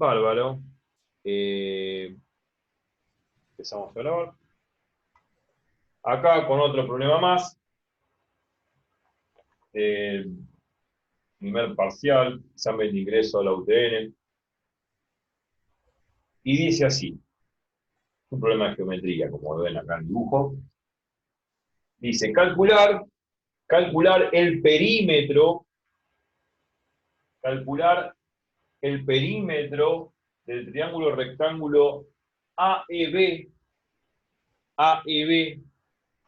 Bárbaro. Empezamos a grabar. Acá con otro problema más. Primer parcial, examen de ingreso a la UTN. Y dice así. Un problema de geometría, como ven acá en el dibujo. Dice, calcular el perímetro del triángulo rectángulo AEB,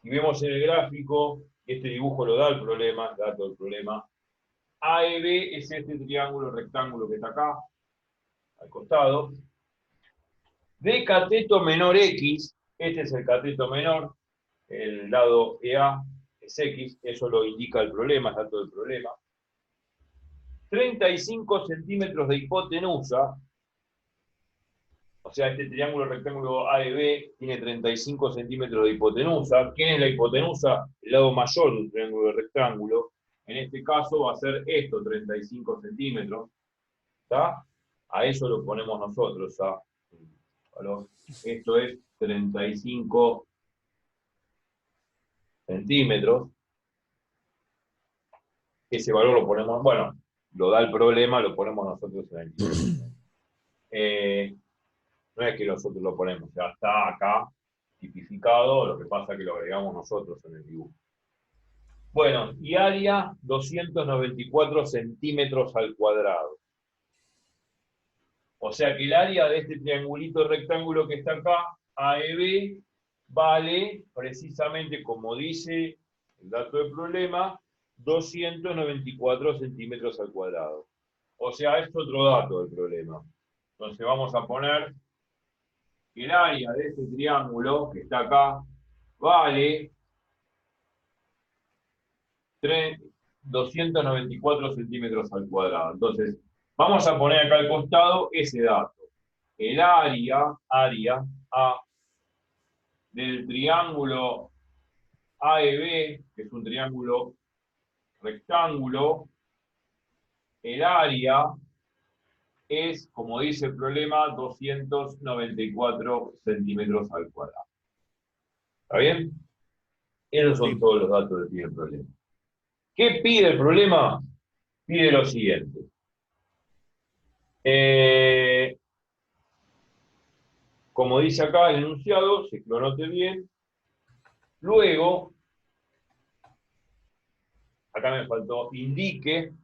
si vemos en el gráfico, este dibujo lo da el problema, dato del problema. AEB es este triángulo rectángulo que está acá, al costado. De cateto menor X, este es el cateto menor, el lado EA es X, eso lo indica el problema, el dato del problema. 35 centímetros de hipotenusa, o sea, este triángulo rectángulo AEB tiene 35 centímetros de hipotenusa. ¿Quién es la hipotenusa? El lado mayor de un triángulo rectángulo. En este caso va a ser esto, 35 centímetros. ¿Está? A eso lo ponemos nosotros. Esto es 35 centímetros. Ese valor lo ponemos, bueno, lo da el problema, lo ponemos nosotros en el dibujo. No es que nosotros lo ponemos, ya está acá tipificado, lo que pasa es que lo agregamos nosotros en el dibujo. Bueno, y área 294 centímetros al cuadrado. O sea que el área de este triangulito rectángulo que está acá, AEB, vale precisamente, como dice el dato del problema, 294 centímetros al cuadrado. O sea, es otro dato del problema. Entonces vamos a poner que el área de este triángulo que está acá vale 294 centímetros al cuadrado. Entonces, vamos a poner acá al costado ese dato. El área A del triángulo AEB, que es un triángulo rectángulo, el área es, como dice el problema, 294 centímetros al cuadrado. ¿Está bien? Esos son todos los datos que pide el problema. ¿Qué pide el problema? Pide lo siguiente. Como dice acá el enunciado, se lo note bien. Luego, acá me faltó indique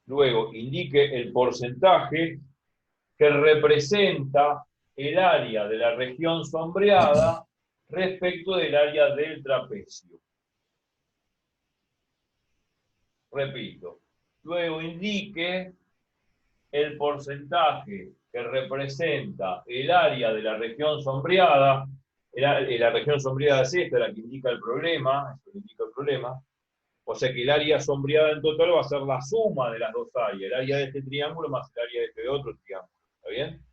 el porcentaje que representa el área de la región sombreada respecto del área del trapecio. Repito, luego indique el porcentaje que representa el área de la región sombreada. La región sombreada es esta, la que indica el problema, esto que indica el problema. O sea que el área sombreada en total va a ser la suma de las dos áreas, el área de este triángulo más el área de este otro triángulo. ¿Está bien?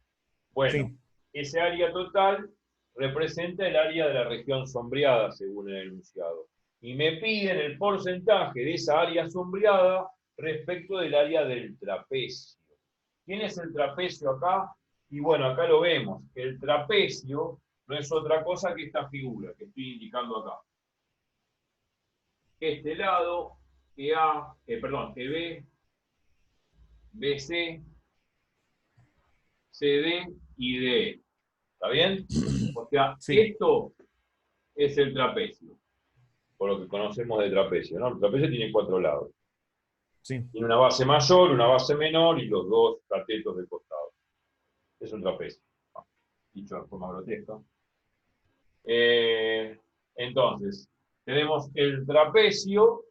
Bueno, sí. Ese área total representa el área de la región sombreada, según el enunciado. Y me piden el porcentaje de esa área sombreada respecto del área del trapecio. ¿Quién es el trapecio acá? Y bueno, acá lo vemos. El trapecio no es otra cosa que esta figura que estoy indicando acá. Este lado, EB, BC, CD y DE. ¿Está bien? O sea, sí. Esto es el trapecio, por lo que conocemos de trapecio, ¿no? El trapecio tiene 4 lados. Sí. Tiene una base mayor, una base menor y los dos catetos de costado. Es un trapecio. Dicho de forma grotesca. Entonces, tenemos el trapecio,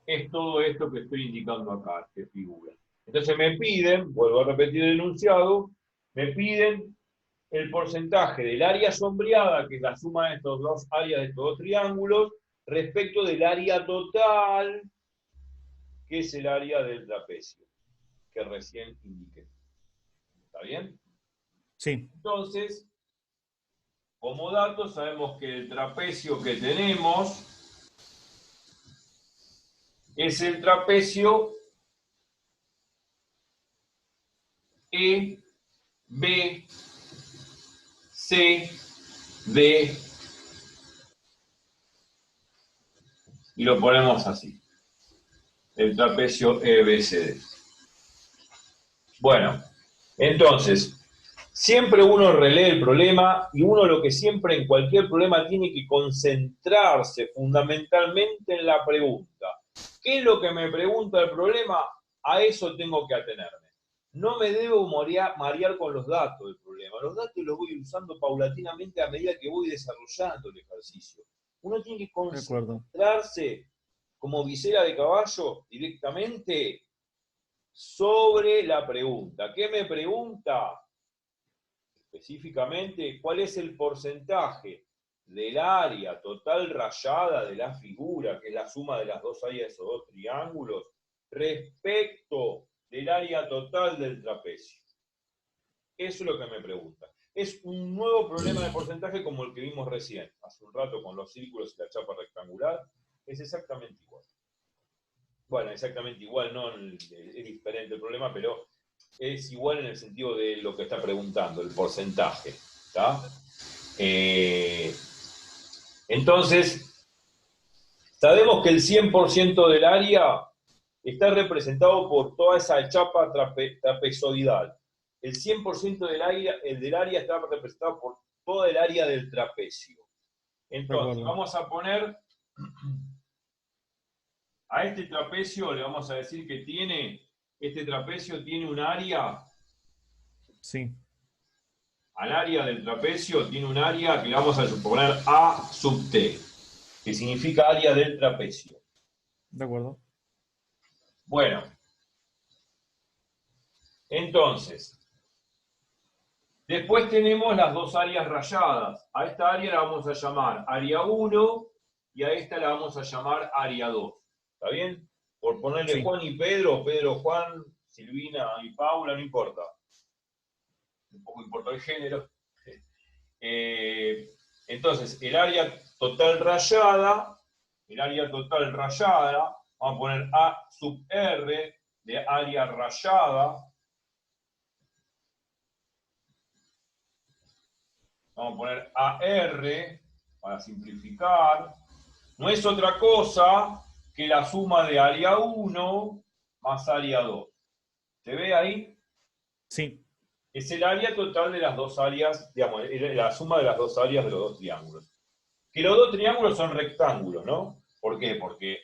es todo esto que estoy indicando acá, que figura. Entonces me piden, vuelvo a repetir el enunciado, me piden el porcentaje del área sombreada, que es la suma de estas dos áreas de estos dos triángulos, respecto del área total, que es el área del trapecio, que recién indiqué. ¿Está bien? Sí. Entonces, como dato, sabemos que el trapecio que tenemos es el trapecio E, B, C, D, y lo ponemos así. El trapecio EBCD. Bueno, entonces, siempre uno relee el problema y uno lo que siempre en cualquier problema tiene que concentrarse fundamentalmente en la pregunta. ¿Qué es lo que me pregunta el problema? A eso tengo que atenerme. No me debo marear con los datos del problema. Los datos los voy usando paulatinamente a medida que voy desarrollando el ejercicio. Uno tiene que concentrarse como visera de caballo directamente sobre la pregunta. ¿Qué me pregunta? Específicamente, ¿cuál es el porcentaje del área total rayada de la figura, que es la suma de las dos áreas de esos dos triángulos, respecto del área total del trapecio? Eso es lo que me pregunta. Es un nuevo problema de porcentaje como el que vimos recién, hace un rato con los círculos y la chapa rectangular. Es exactamente igual. Bueno, exactamente igual, no es diferente el problema, pero es igual en el sentido de lo que está preguntando, el porcentaje. ¿Está? Entonces, sabemos que el 100% del área está representado por toda esa chapa trapezoidal. El 100% del área está representado por toda el área del trapecio. Entonces, vamos a poner a este trapecio, le vamos a decir que este trapecio tiene un área. Sí. Al área del trapecio tiene un área que le vamos a suponer A sub T, que significa área del trapecio. De acuerdo. Bueno, entonces, después tenemos las dos áreas rayadas. A esta área la vamos a llamar área 1 y a esta la vamos a llamar área 2. ¿Está bien? Por ponerle Juan y Pedro, Pedro, Juan, Silvina y Paula, no importa. Un poco importa el género. Entonces, el área total rayada, vamos a poner A sub R de área rayada. Vamos a poner AR para simplificar. No es otra cosa que la suma de área 1 más área 2. ¿Se ve ahí? Sí. Es el área total de las dos áreas, digamos, la suma de las dos áreas de los dos triángulos. Que los dos triángulos son rectángulos, ¿no? ¿Por qué? Porque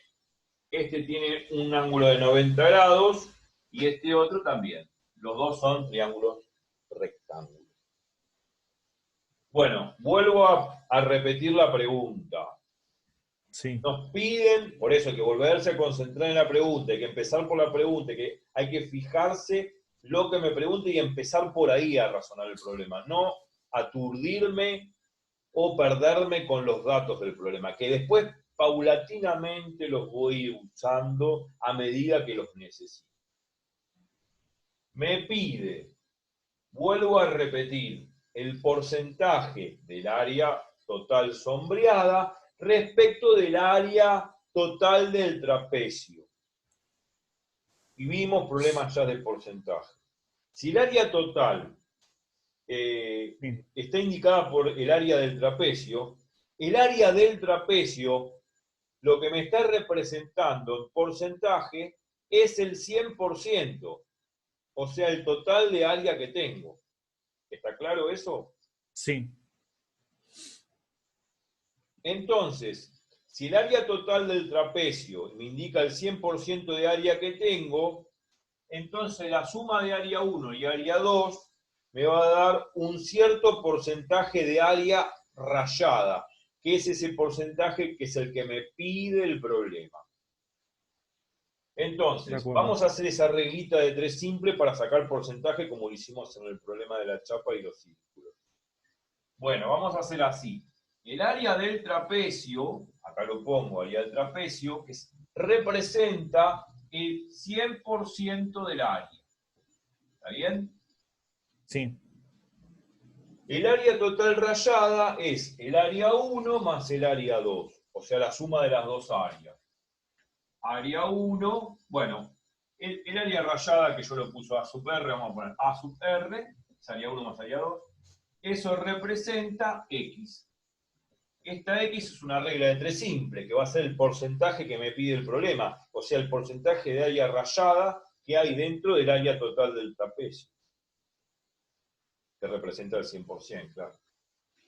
este tiene un ángulo de 90 grados y este otro también. Los dos son triángulos rectángulos. Bueno, vuelvo a repetir la pregunta. Sí. Nos piden, por eso hay que volverse a concentrar en la pregunta, hay que empezar por la pregunta, que hay que fijarse lo que me pregunte y empezar por ahí a razonar el problema, no aturdirme o perderme con los datos del problema, que después paulatinamente los voy usando a medida que los necesito. Me pide, vuelvo a repetir, el porcentaje del área total sombreada respecto del área total del trapecio. Y vimos problemas ya de porcentaje. Si el área total está indicada por el área del trapecio, el área del trapecio, lo que me está representando en porcentaje, es el 100%, o sea, el total de área que tengo. ¿Está claro eso? Sí. Entonces, si el área total del trapecio me indica el 100% de área que tengo, entonces la suma de área 1 y área 2 me va a dar un cierto porcentaje de área rayada, que es ese porcentaje que es el que me pide el problema. Entonces, vamos a hacer esa reglita de 3 simple para sacar porcentaje como lo hicimos en el problema de la chapa y los círculos. Bueno, vamos a hacer así. El área del trapecio, acá lo pongo, área del trapecio, que representa el 100% del área. ¿Está bien? Sí. El área total rayada es el área 1 más el área 2, o sea, la suma de las dos áreas. Área 1, bueno, el área rayada, que yo lo puse A sub R, vamos a poner A sub R, es área 1 más área 2, eso representa X. Esta X es una regla de 3 simple, que va a ser el porcentaje que me pide el problema, o sea, el porcentaje de área rayada que hay dentro del área total del trapecio, que representa el 100%, claro.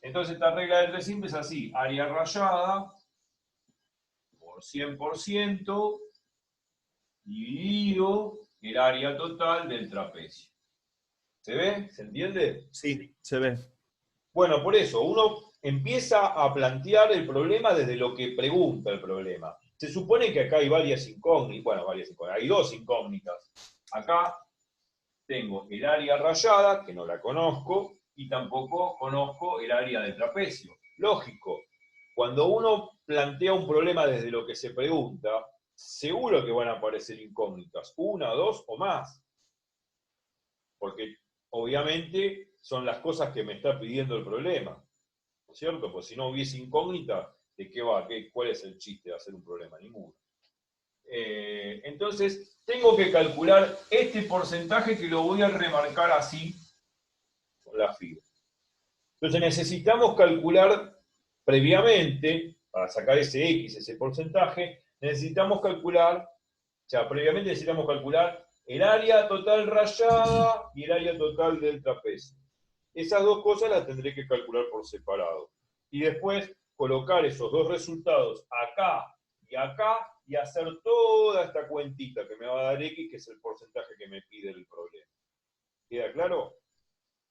Entonces esta regla de 3 simple es así, área rayada por 100% dividido el área total del trapecio. ¿Se ve? ¿Se entiende? Sí, se ve. Bueno, por eso, uno empieza a plantear el problema desde lo que pregunta el problema. Se supone que acá hay varias incógnitas, bueno, hay dos incógnitas. Acá tengo el área rayada, que no la conozco, y tampoco conozco el área de trapecio. Lógico, cuando uno plantea un problema desde lo que se pregunta, seguro que van a aparecer incógnitas, una, dos o más. Porque obviamente son las cosas que me está pidiendo el problema, ¿no es cierto? Pues si no hubiese incógnita, ¿de qué va? ¿Cuál es el chiste de hacer un problema? Ninguno. Entonces, tengo que calcular este porcentaje que lo voy a remarcar así con la fibra. Entonces necesitamos calcular previamente, para sacar ese X, ese porcentaje, necesitamos calcular, o sea, previamente necesitamos calcular el área total rayada y el área total del trapecio. Esas dos cosas las tendré que calcular por separado. Y después colocar esos dos resultados acá y hacer toda esta cuentita que me va a dar X, que es el porcentaje que me pide el problema. ¿Queda claro?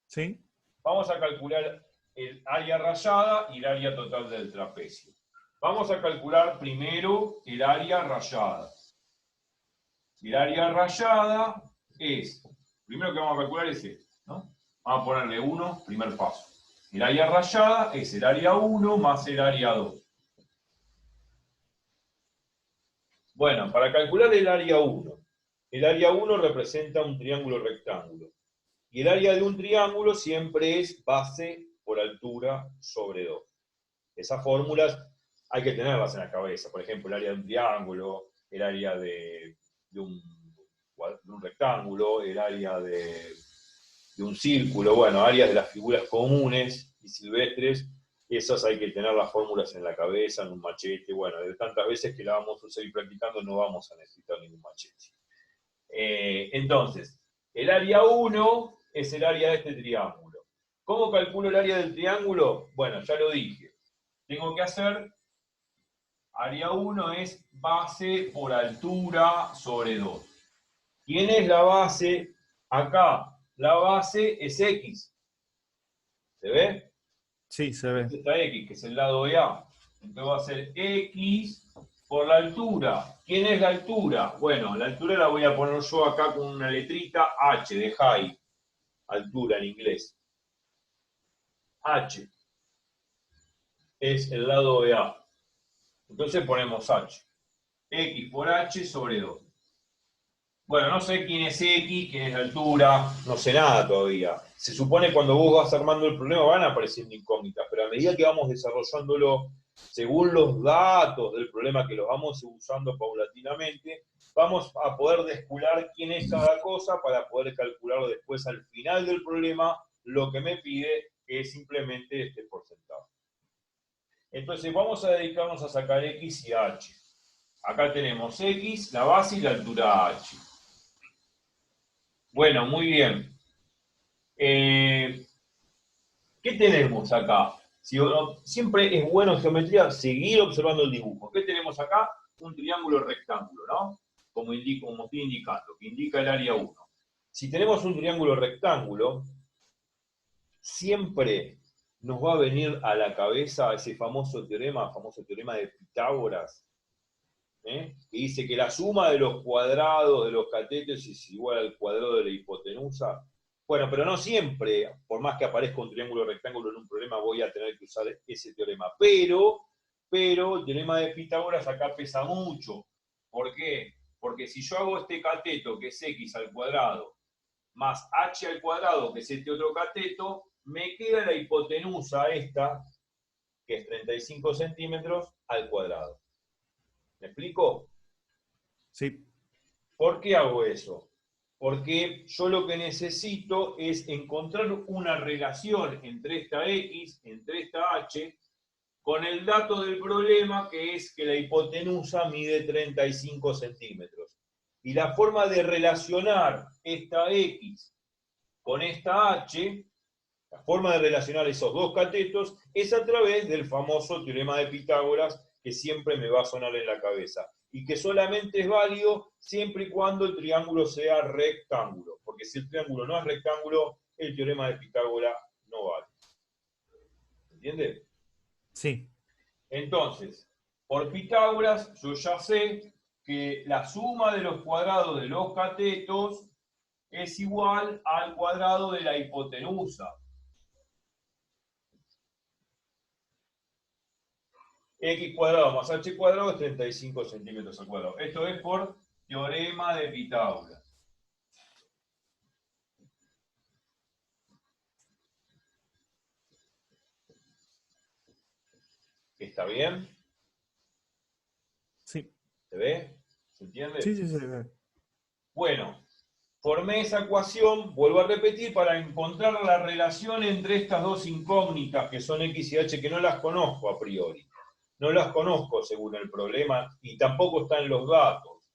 Sí. Vamos a calcular el área rayada y el área total del trapecio. Vamos a calcular primero el área rayada. El área rayada es, primero que vamos a calcular es esto, ¿no? Vamos a ponerle 1, primer paso. El área rayada es el área 1 más el área 2. Bueno, para calcular el área 1 representa un triángulo rectángulo. Y el área de un triángulo siempre es base por altura sobre 2. Esas fórmulas hay que tenerlas en la cabeza. Por ejemplo, el área de un triángulo, el área de un rectángulo, el área de un círculo, bueno, áreas de las figuras comunes y silvestres, esas hay que tener las fórmulas en la cabeza, en un machete, bueno, de tantas veces que la vamos a seguir practicando no vamos a necesitar ningún machete. Entonces, el área 1 es el área de este triángulo. ¿Cómo calculo el área del triángulo? Bueno, ya lo dije. Tengo que hacer, área 1 es base por altura sobre 2. ¿Quién es la base? Acá, la base es X. ¿Se ve? Sí, se ve. Este está X, que es el lado de A. Entonces va a ser X por la altura. ¿Quién es la altura? Bueno, la altura la voy a poner yo acá con una letrita H de high. Altura en inglés. H es el lado de A. Entonces ponemos H. X por H sobre 2. Bueno, no sé quién es X, quién es la altura, no sé nada todavía. Se supone que cuando vos vas armando el problema van apareciendo incógnitas, pero a medida que vamos desarrollándolo, según los datos del problema que los vamos usando paulatinamente, vamos a poder descular quién es cada cosa para poder calcular después al final del problema lo que me pide, que es simplemente este porcentaje. Entonces vamos a dedicarnos a sacar X y H. Acá tenemos X, la base y la altura H. Bueno, muy bien. ¿Qué tenemos acá? Siempre es bueno en geometría seguir observando el dibujo. ¿Qué tenemos acá? Un triángulo rectángulo, ¿no? Como estoy indicando, que indica el área 1. Si tenemos un triángulo rectángulo, siempre nos va a venir a la cabeza ese famoso teorema de Pitágoras, que dice que la suma de los cuadrados de los catetos es igual al cuadrado de la hipotenusa. Bueno, pero no siempre, por más que aparezca un triángulo rectángulo en un problema, voy a tener que usar ese teorema. Pero el teorema de Pitágoras acá pesa mucho. ¿Por qué? Porque si yo hago este cateto, que es x al cuadrado, más h al cuadrado, que es este otro cateto, me queda la hipotenusa esta, que es 35 centímetros, al cuadrado. ¿Me explico? Sí. ¿Por qué hago eso? Porque yo lo que necesito es encontrar una relación entre esta X, entre esta H, con el dato del problema, que es que la hipotenusa mide 35 centímetros. Y la forma de relacionar esta X con esta H, la forma de relacionar esos dos catetos, es a través del famoso teorema de Pitágoras, que siempre me va a sonar en la cabeza, y que solamente es válido siempre y cuando el triángulo sea rectángulo, porque si el triángulo no es rectángulo, el teorema de Pitágoras no vale. ¿Entiendes? Sí. Entonces, por Pitágoras, yo ya sé que la suma de los cuadrados de los catetos es igual al cuadrado de la hipotenusa. X cuadrado más H cuadrado es 35 centímetros al cuadrado. Esto es por teorema de Pitágoras. ¿Está bien? Sí. ¿Se ve? ¿Se entiende? Sí, sí, se ve. Bueno, formé esa ecuación, vuelvo a repetir, para encontrar la relación entre estas dos incógnitas que son X y H, que no las conozco a priori. No las conozco según el problema y tampoco están los datos.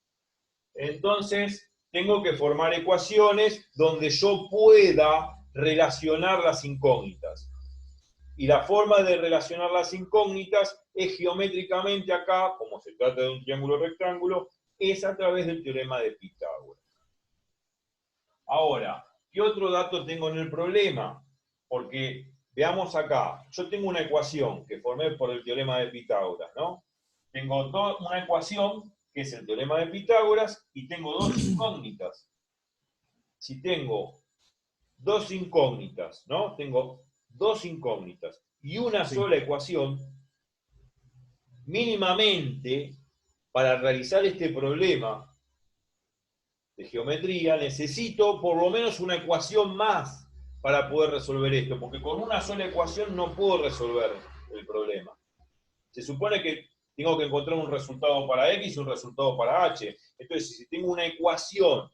Entonces, tengo que formar ecuaciones donde yo pueda relacionar las incógnitas. Y la forma de relacionar las incógnitas es geométricamente acá, como se trata de un triángulo rectángulo, es a través del teorema de Pitágoras. Ahora, ¿qué otro dato tengo en el problema? Porque veamos acá, yo tengo una ecuación que formé por el teorema de Pitágoras, ¿no? Tengo una ecuación que es el teorema de Pitágoras y tengo dos incógnitas. Si tengo dos incógnitas, ¿no? Tengo dos incógnitas y una Sí. sola ecuación, mínimamente, para realizar este problema de geometría, necesito por lo menos una ecuación más para poder resolver esto, porque con una sola ecuación no puedo resolver el problema. Se supone que tengo que encontrar un resultado para X y un resultado para H. Entonces, si tengo una ecuación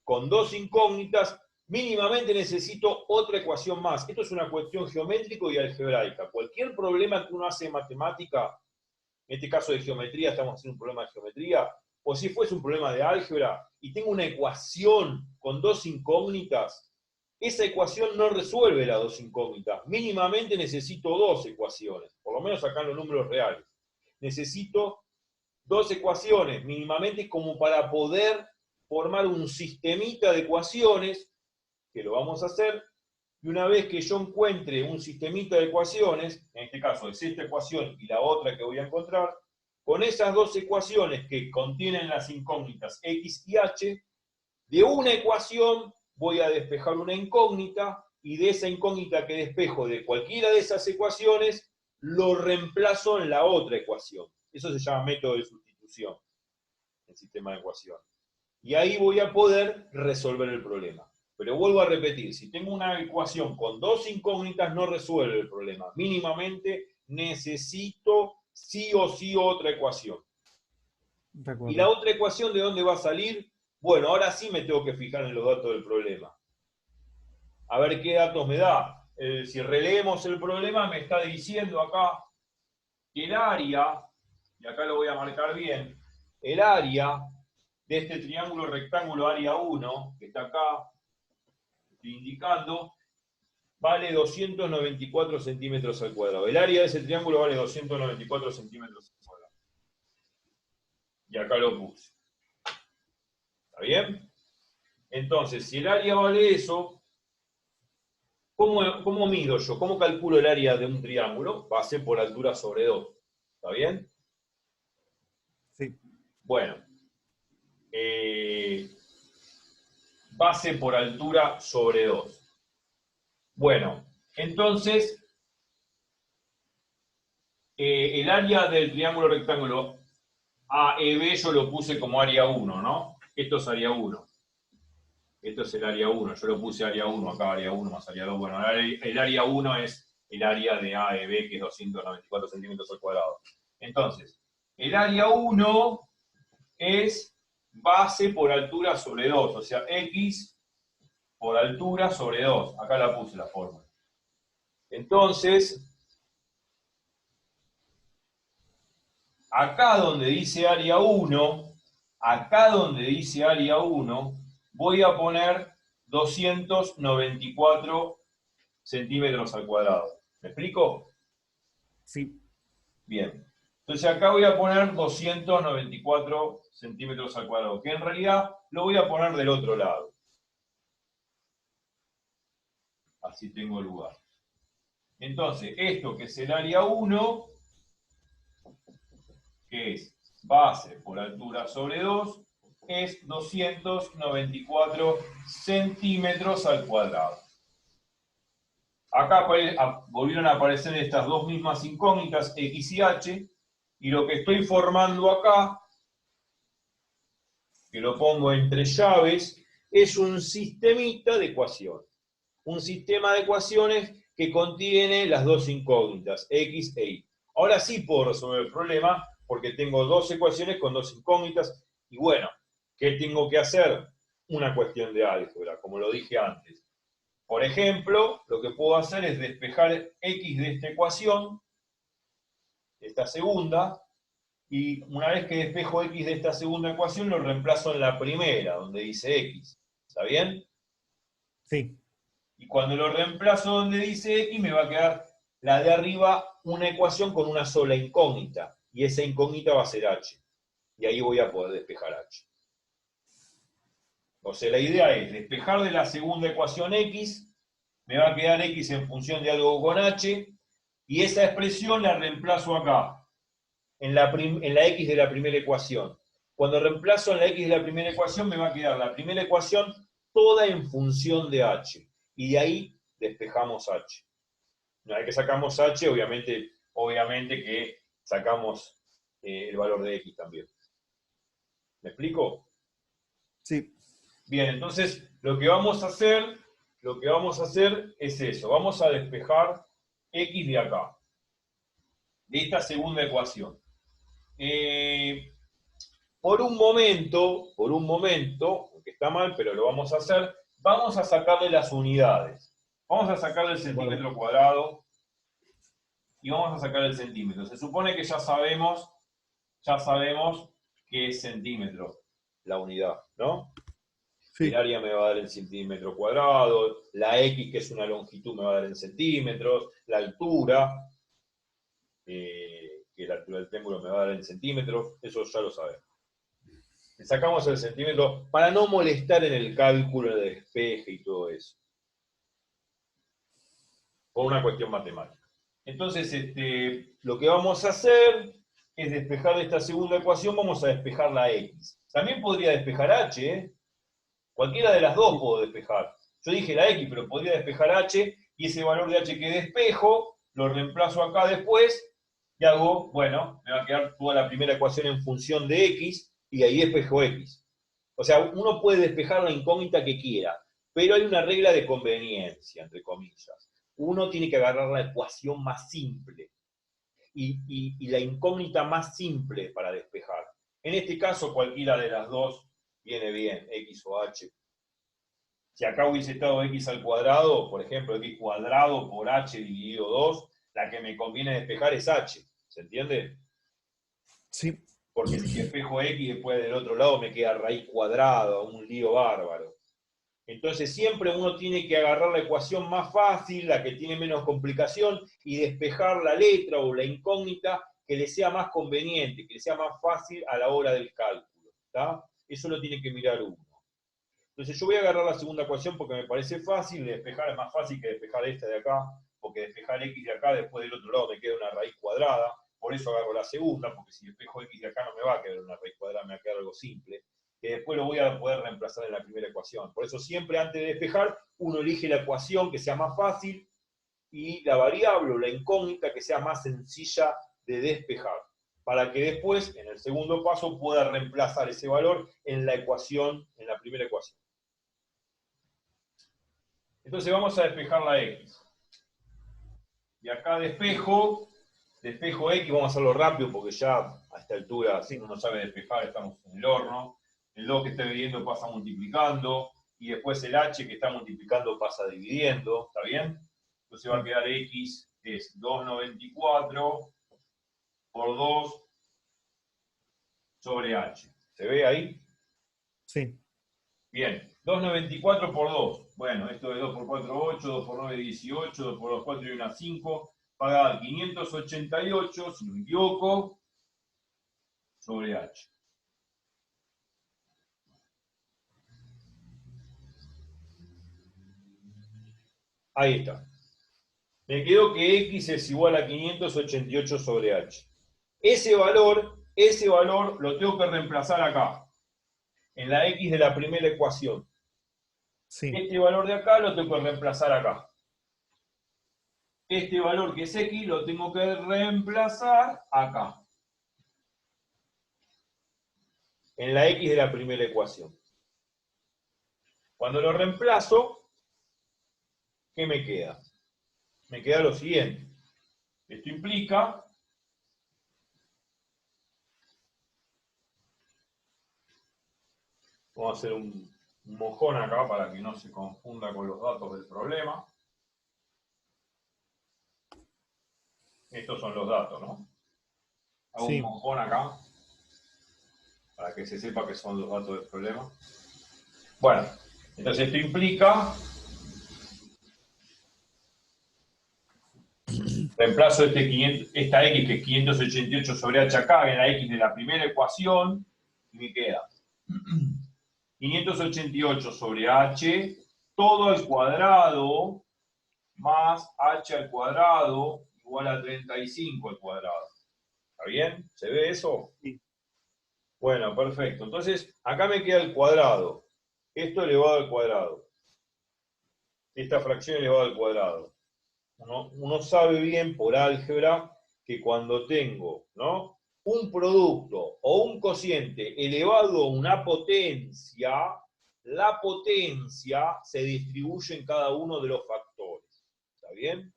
con dos incógnitas, mínimamente necesito otra ecuación más. Esto es una cuestión geométrica y algebraica. Cualquier problema que uno hace en matemática, en este caso de geometría, estamos haciendo un problema de geometría, o si fuese un problema de álgebra, y tengo una ecuación con dos incógnitas, esa ecuación no resuelve las dos incógnitas. Mínimamente necesito dos ecuaciones, por lo menos acá en los números reales. Necesito dos ecuaciones, mínimamente, como para poder formar un sistemita de ecuaciones, que lo vamos a hacer, y una vez que yo encuentre un sistemita de ecuaciones, en este caso es esta ecuación y la otra que voy a encontrar, con esas dos ecuaciones que contienen las incógnitas X y H, de una ecuación voy a despejar una incógnita, y de esa incógnita que despejo de cualquiera de esas ecuaciones, lo reemplazo en la otra ecuación. Eso se llama método de sustitución, el sistema de ecuación. Y ahí voy a poder resolver el problema. Pero vuelvo a repetir, si tengo una ecuación con dos incógnitas no resuelve el problema. Mínimamente necesito sí o sí otra ecuación. De ¿Y la acuerdo. otra ecuación de dónde va a salir? Bueno, ahora sí me tengo que fijar en los datos del problema. A ver qué datos me da. Si releemos el problema, me está diciendo acá que el área, y acá lo voy a marcar bien, el área de este triángulo rectángulo área 1, que está acá, estoy indicando, vale 294 centímetros al cuadrado. El área de ese triángulo vale 294 centímetros al cuadrado. Y acá lo puse. ¿Está bien? Entonces, si el área vale eso, ¿cómo mido yo? ¿Cómo calculo el área de un triángulo? Base por altura sobre 2. ¿Está bien? Sí. Bueno. Base por altura sobre 2. Bueno, entonces, el área del triángulo rectángulo AEB yo lo puse como área 1, ¿no? Esto es área 1. Esto es el área 1. Yo lo puse área 1, acá área 1 más área 2. Bueno, el área 1 es el área de AEB, que es 294 centímetros al cuadrado. Entonces, el área 1 es base por altura sobre 2, o sea, x por altura sobre 2. Acá la puse la fórmula. Entonces, acá donde dice área 1, voy a poner 294 centímetros al cuadrado. ¿Me explico? Sí. Bien. Entonces acá voy a poner 294 centímetros al cuadrado, que en realidad lo voy a poner del otro lado. Así tengo el lugar. Entonces, esto que es el área 1, que es base por altura sobre 2, es 294 centímetros al cuadrado. Acá volvieron a aparecer estas dos mismas incógnitas, x y h, y lo que estoy formando acá, que lo pongo entre llaves, es un sistemita de ecuaciones. Un sistema de ecuaciones que contiene las dos incógnitas, x e y. Ahora sí puedo resolver el problema, porque tengo dos ecuaciones con dos incógnitas, y bueno, ¿qué tengo que hacer? Una cuestión de álgebra, como lo dije antes. Por ejemplo, lo que puedo hacer es despejar x de esta ecuación, esta segunda, y una vez que despejo x de esta segunda ecuación, lo reemplazo en la primera, donde dice x. ¿Está bien? Sí. Y cuando lo reemplazo donde dice x, me va a quedar la de arriba una ecuación con una sola incógnita. Y esa incógnita va a ser h. Y ahí voy a poder despejar h. O sea, la idea es despejar de la segunda ecuación x, me va a quedar x en función de algo con h, y esa expresión la reemplazo acá, en la x de la primera ecuación. Cuando reemplazo en la x de la primera ecuación, me va a quedar la primera ecuación toda en función de h. Y de ahí despejamos h. Una vez que sacamos h, obviamente que sacamos el valor de x también. ¿Me explico? Sí. Bien, entonces lo que vamos a hacer es eso. Vamos a despejar x de acá, de esta segunda ecuación. Por un momento, aunque está mal, pero lo vamos a hacer, vamos a sacarle las unidades. Vamos a sacarle el centímetro cuadrado y vamos a sacar el centímetro. Se supone que ya sabemos qué es centímetro, la unidad, ¿no? Sí. El área me va a dar en centímetro cuadrado, la x, que es una longitud, me va a dar en centímetros, la altura, que la altura del triángulo me va a dar en centímetros, eso ya lo sabemos. Le sacamos el centímetro para no molestar en el cálculo de despeje y todo eso. Por una cuestión matemática. Entonces, lo que vamos a hacer es despejar de esta segunda ecuación, vamos a despejar la x. También podría despejar h, ¿eh? Cualquiera de las dos puedo despejar. Yo dije la x, pero podría despejar h, y ese valor de h que despejo, lo reemplazo acá después, y hago, bueno, me va a quedar toda la primera ecuación en función de x, y ahí despejo x. O sea, uno puede despejar la incógnita que quiera, pero hay una regla de conveniencia, entre comillas. Uno tiene que agarrar la ecuación más simple, y la incógnita más simple para despejar. En este caso, cualquiera de las dos viene bien, x o h. Si acá hubiese estado x al cuadrado, por ejemplo, x cuadrado por h dividido 2, la que me conviene despejar es h. ¿Se entiende? Sí. Porque si despejo x, después del otro lado me queda raíz cuadrada, un lío bárbaro. Entonces siempre uno tiene que agarrar la ecuación más fácil, la que tiene menos complicación, y despejar la letra o la incógnita que le sea más conveniente, que le sea más fácil a la hora del cálculo. ¿Tá? Eso lo tiene que mirar uno. Entonces yo voy a agarrar la segunda ecuación porque me parece fácil, de despejar es más fácil que despejar esta de acá, porque despejar x de acá, después del otro lado me queda una raíz cuadrada, por eso agarro la segunda, porque si despejo x de acá no me va a quedar una raíz cuadrada, me va a quedar algo simple, que después lo voy a poder reemplazar en la primera ecuación. Por eso siempre antes de despejar, uno elige la ecuación que sea más fácil y la variable o la incógnita que sea más sencilla de despejar, para que después, en el segundo paso, pueda reemplazar ese valor en la ecuación, en la primera ecuación. Entonces vamos a despejar la x. Y acá despejo x, vamos a hacerlo rápido porque ya a esta altura, si uno no sabe despejar, estamos en el horno. El 2 que está dividiendo pasa multiplicando. Y después el h que está multiplicando pasa dividiendo. ¿Está bien? Entonces va a quedar x es 2,94 por 2 sobre h. ¿Se ve ahí? Sí. Bien. 2,94 por 2. Bueno, esto es 2 por 4, 8, 2 por 9, 18, 2 por 2, 4 y 1, 5. Va a dar 588, si no me equivoco, sobre h. Ahí está. Me quedó que x es igual a 588 sobre h. Ese valor lo tengo que reemplazar acá, en la x de la primera ecuación. Sí. Este valor de acá lo tengo que reemplazar acá. Este valor que es x lo tengo que reemplazar acá, en la x de la primera ecuación. Cuando lo reemplazo, ¿qué me queda? Me queda lo siguiente. Esto implica vamos a hacer un mojón acá para que no se confunda con los datos del problema. Estos son los datos, ¿no? Hago un mojón acá para que se sepa que son los datos del problema. Bueno, entonces esto implica reemplazo esta x que es 588 sobre h acá en la x de la primera ecuación y me queda 588 sobre h todo al cuadrado más h al cuadrado igual a 35 al cuadrado. ¿Está bien? ¿Se ve eso? Sí. Bueno, perfecto. Entonces, acá me queda el cuadrado. Esto elevado al cuadrado. Esta fracción elevada al cuadrado. Uno sabe bien por álgebra que cuando tengo, ¿no?, un producto o un cociente elevado a una potencia, la potencia se distribuye en cada uno de los factores. ¿Está bien?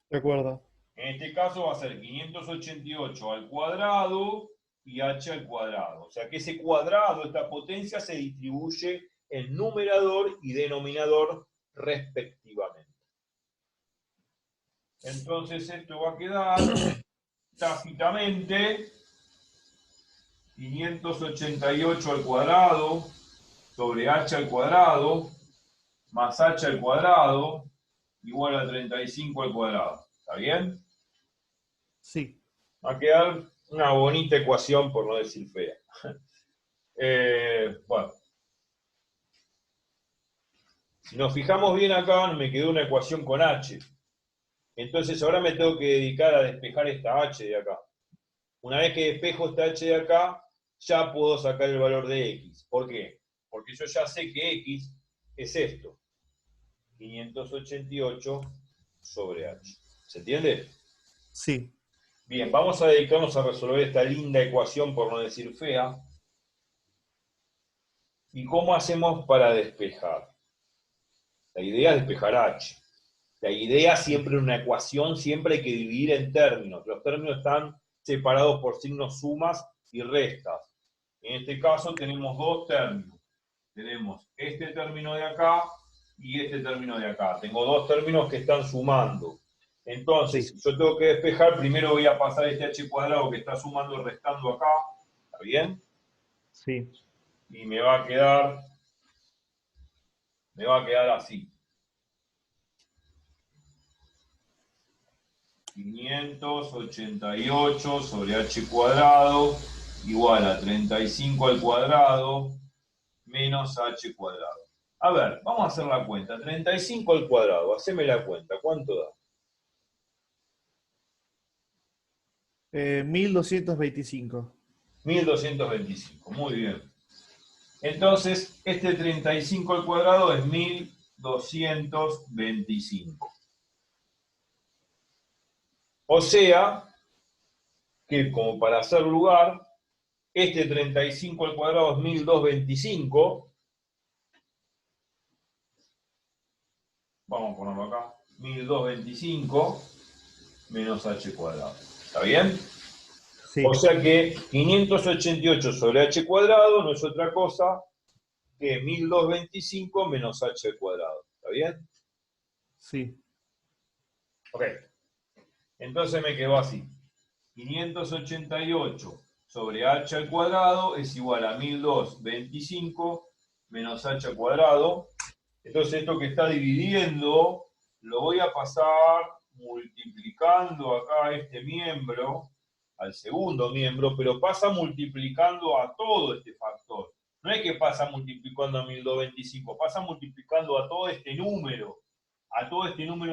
De acuerdo. En este caso va a ser 588 al cuadrado y h al cuadrado. O sea que ese cuadrado, esta potencia, se distribuye en numerador y denominador respectivamente. Entonces esto va a quedar tácitamente 588 al cuadrado sobre h al cuadrado más h al cuadrado igual a 35 al cuadrado. ¿Está bien? Sí. Va a quedar una bonita ecuación, por no decir fea. Bueno. Si nos fijamos bien acá, me quedó una ecuación con h. Entonces ahora me tengo que dedicar a despejar esta h de acá. Una vez que despejo esta h de acá, ya puedo sacar el valor de x. ¿Por qué? Porque yo ya sé que x es esto. 588 sobre h. ¿Se entiende? Sí. Bien, vamos a dedicarnos a resolver esta linda ecuación, por no decir fea. ¿Y cómo hacemos para despejar? La idea es despejar h. La idea siempre en una ecuación, siempre hay que dividir en términos. Los términos están separados por signos sumas y restas. En este caso tenemos dos términos. Tenemos este término de acá y este término de acá. Tengo dos términos que están sumando. Entonces, si yo tengo que despejar, primero voy a pasar este h cuadrado que está sumando y restando acá. ¿Está bien? Sí. Y me va a quedar así. 588 sobre h cuadrado igual a 35 al cuadrado menos h cuadrado. A ver, vamos a hacer la cuenta. 35 al cuadrado, haceme la cuenta. ¿Cuánto da? 1225. 1225, muy bien. Entonces, este 35 al cuadrado es 1225. O sea, que como para hacer lugar, este 35 al cuadrado es 1225. Vamos a ponerlo acá. 1225 menos h cuadrado. ¿Está bien? Sí, O sea que 588 sobre h cuadrado no es otra cosa que 1225 menos h al cuadrado. ¿Está bien? sí, Ok. Entonces me quedó así. 588 sobre h al cuadrado es igual a 1225 menos h al cuadrado. Entonces esto que está dividiendo lo voy a pasar multiplicando acá este miembro al segundo miembro, pero pasa multiplicando a todo este factor. No es que pasa multiplicando a 1225, pasa multiplicando a todo este número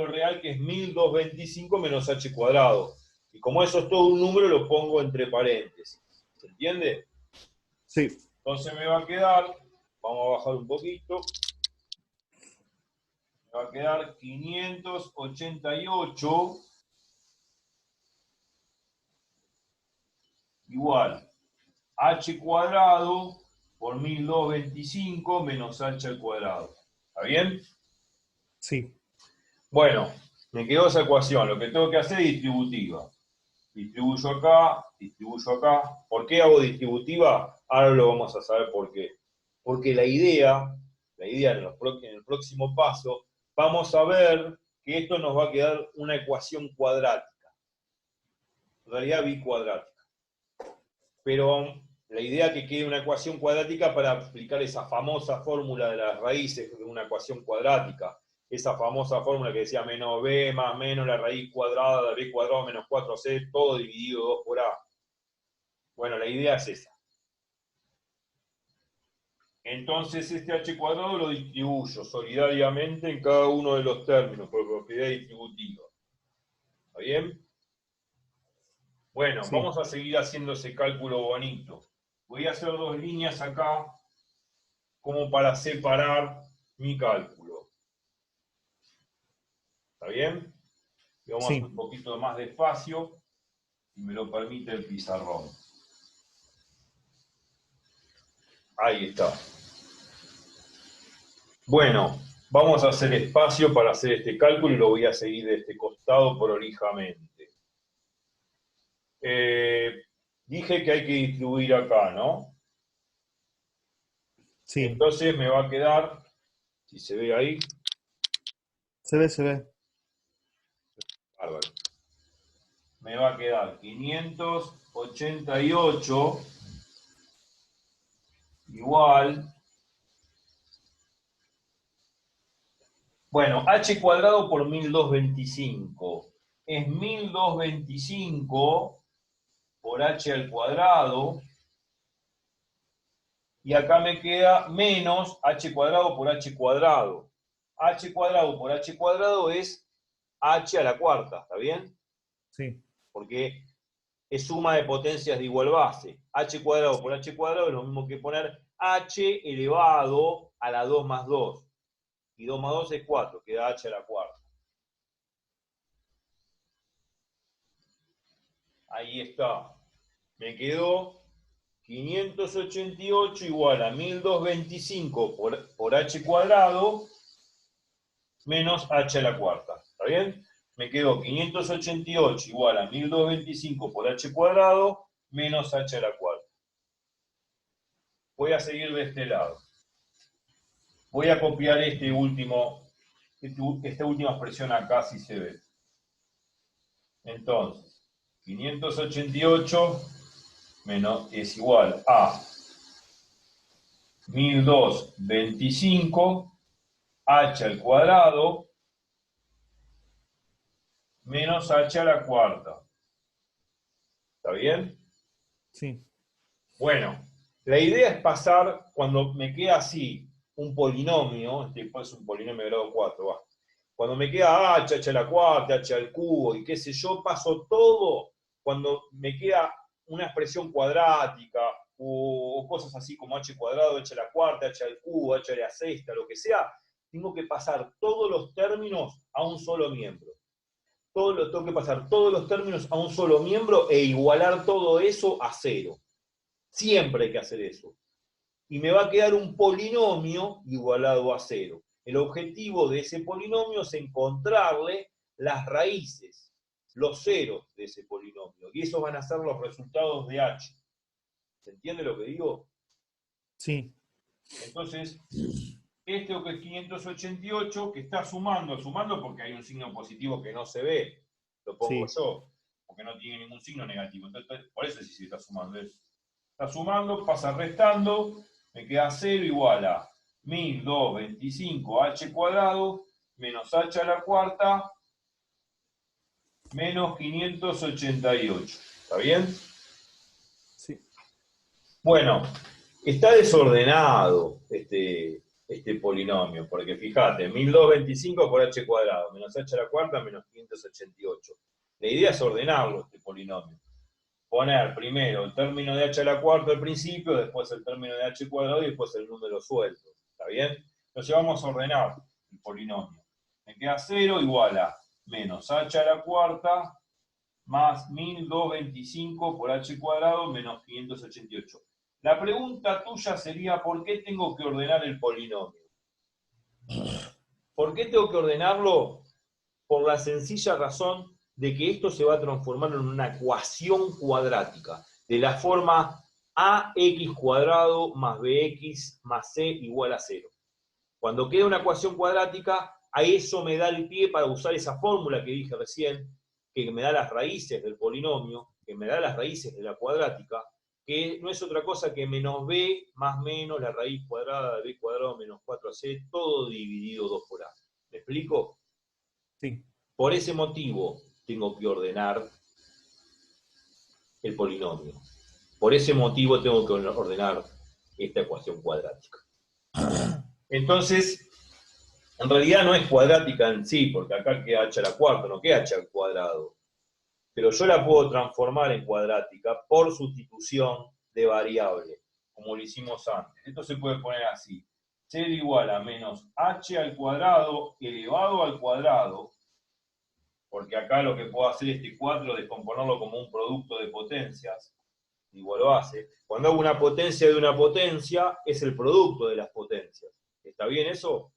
real que es 1225 menos h cuadrado. Y como eso es todo un número, lo pongo entre paréntesis. ¿Se entiende? sí, Entonces me va a quedar, vamos a bajar un poquito, me va a quedar 588 igual h cuadrado por 1225 menos h al cuadrado. ¿Está bien? sí, Bueno, me quedó esa ecuación. Lo que tengo que hacer es distributiva. Distribuyo acá, distribuyo acá. ¿Por qué hago distributiva? Ahora lo vamos a saber por qué. Porque la idea en el próximo paso, vamos a ver que esto nos va a quedar una ecuación cuadrática. En realidad bicuadrática. Pero la idea es que quede una ecuación cuadrática para aplicar esa famosa fórmula de las raíces de una ecuación cuadrática. Esa famosa fórmula que decía menos b más menos la raíz cuadrada de b cuadrado menos 4c, todo dividido 2 por a. Bueno, la idea es esa. Entonces este h cuadrado lo distribuyo solidariamente en cada uno de los términos por propiedad distributiva. ¿Está bien? Bueno, sí. vamos a seguir haciendo ese cálculo bonito. Voy a hacer dos líneas acá como para separar mi cálculo. ¿Está bien? Y vamos a hacer Sí. un poquito más despacio, si me lo permite el pizarrón. Ahí está. Bueno, vamos a hacer espacio para hacer este cálculo y lo voy a seguir de este costado prolijamente. Dije que hay que distribuir acá, ¿no? Sí. Entonces me va a quedar, si se ve ahí, Se ve, se ve. bárbaro. Me va a quedar 588 igual, bueno, h cuadrado por 1225 es 1225 por h al cuadrado, y acá me queda menos h cuadrado por h cuadrado. H cuadrado por h cuadrado es h a la cuarta, ¿está bien? Sí. Porque es suma de potencias de igual base. H cuadrado por h cuadrado es lo mismo que poner h elevado a la 2 más 2. Y 2 más 2 es 4, queda h a la cuarta. Ahí está. Me quedó 588 igual a 1225 por h cuadrado menos h a la cuarta. ¿Está bien? Me quedó 588 igual a 1225 por h cuadrado menos h a la cuarta. Voy a seguir de este lado. Voy a copiar esta última expresión acá, si se ve. Entonces, 588 menos, es igual a 1225 h al cuadrado menos h a la cuarta. ¿Está bien? Sí. Bueno, la idea es pasar, cuando me queda así un polinomio, este es un polinomio de grado 4, va. Cuando me queda h a la cuarta, h al cubo y qué sé yo, paso todo, cuando me queda una expresión cuadrática o cosas así como h cuadrado, h a la cuarta, h al cubo, h a la sexta, lo que sea, tengo que pasar todos los términos a un solo miembro. Tengo que pasar todos los términos a un solo miembro e igualar todo eso a cero. Siempre hay que hacer eso. Y me va a quedar un polinomio igualado a cero. El objetivo de ese polinomio es encontrarle las raíces. los ceros de ese polinomio. Y esos van a ser los resultados de h. ¿Se entiende lo que digo? Sí, Entonces, este que es 588, que está sumando porque hay un signo positivo que no se ve, lo pongo sí, yo, porque no tiene ningún signo negativo. Entonces, por eso sí se está sumando. Está sumando, pasa restando, me queda 0 igual a 1225 h cuadrado menos h a la cuarta menos 588. ¿Está bien? sí. Bueno, está desordenado este polinomio, porque fíjate, 1225 por h cuadrado menos h a la cuarta menos 588. La idea es ordenarlo, este polinomio. Poner primero el término de h a la cuarta al principio, después el término de h cuadrado y después el número suelto. ¿Está bien? Entonces vamos a ordenar el polinomio. Me queda 0 igual a menos h a la cuarta más 1225 por h cuadrado menos 588. La pregunta tuya sería, ¿por qué tengo que ordenar el polinomio? ¿Por qué tengo que ordenarlo? Por la sencilla razón de que esto se va a transformar en una ecuación cuadrática, de la forma ax cuadrado más bx más c igual a 0. Cuando queda una ecuación cuadrática, a eso me da el pie para usar esa fórmula que dije recién, que me da las raíces del polinomio, que me da las raíces de la cuadrática, que no es otra cosa que menos b más menos la raíz cuadrada de b cuadrado menos 4ac, todo dividido 2 por a. ¿Me explico? Sí. Por ese motivo tengo que ordenar el polinomio. Por ese motivo tengo que ordenar esta ecuación cuadrática. Entonces, en realidad no es cuadrática en sí, porque acá queda h a la cuarta, no queda h al cuadrado. Pero yo la puedo transformar en cuadrática por sustitución de variable, como lo hicimos antes. Esto se puede poner así. 0 igual a menos h al cuadrado elevado al cuadrado, porque acá lo que puedo hacer este 4 es descomponerlo como un producto de potencias. Igual lo hace. Cuando hago una potencia de una potencia, es el producto de las potencias. ¿Está bien eso?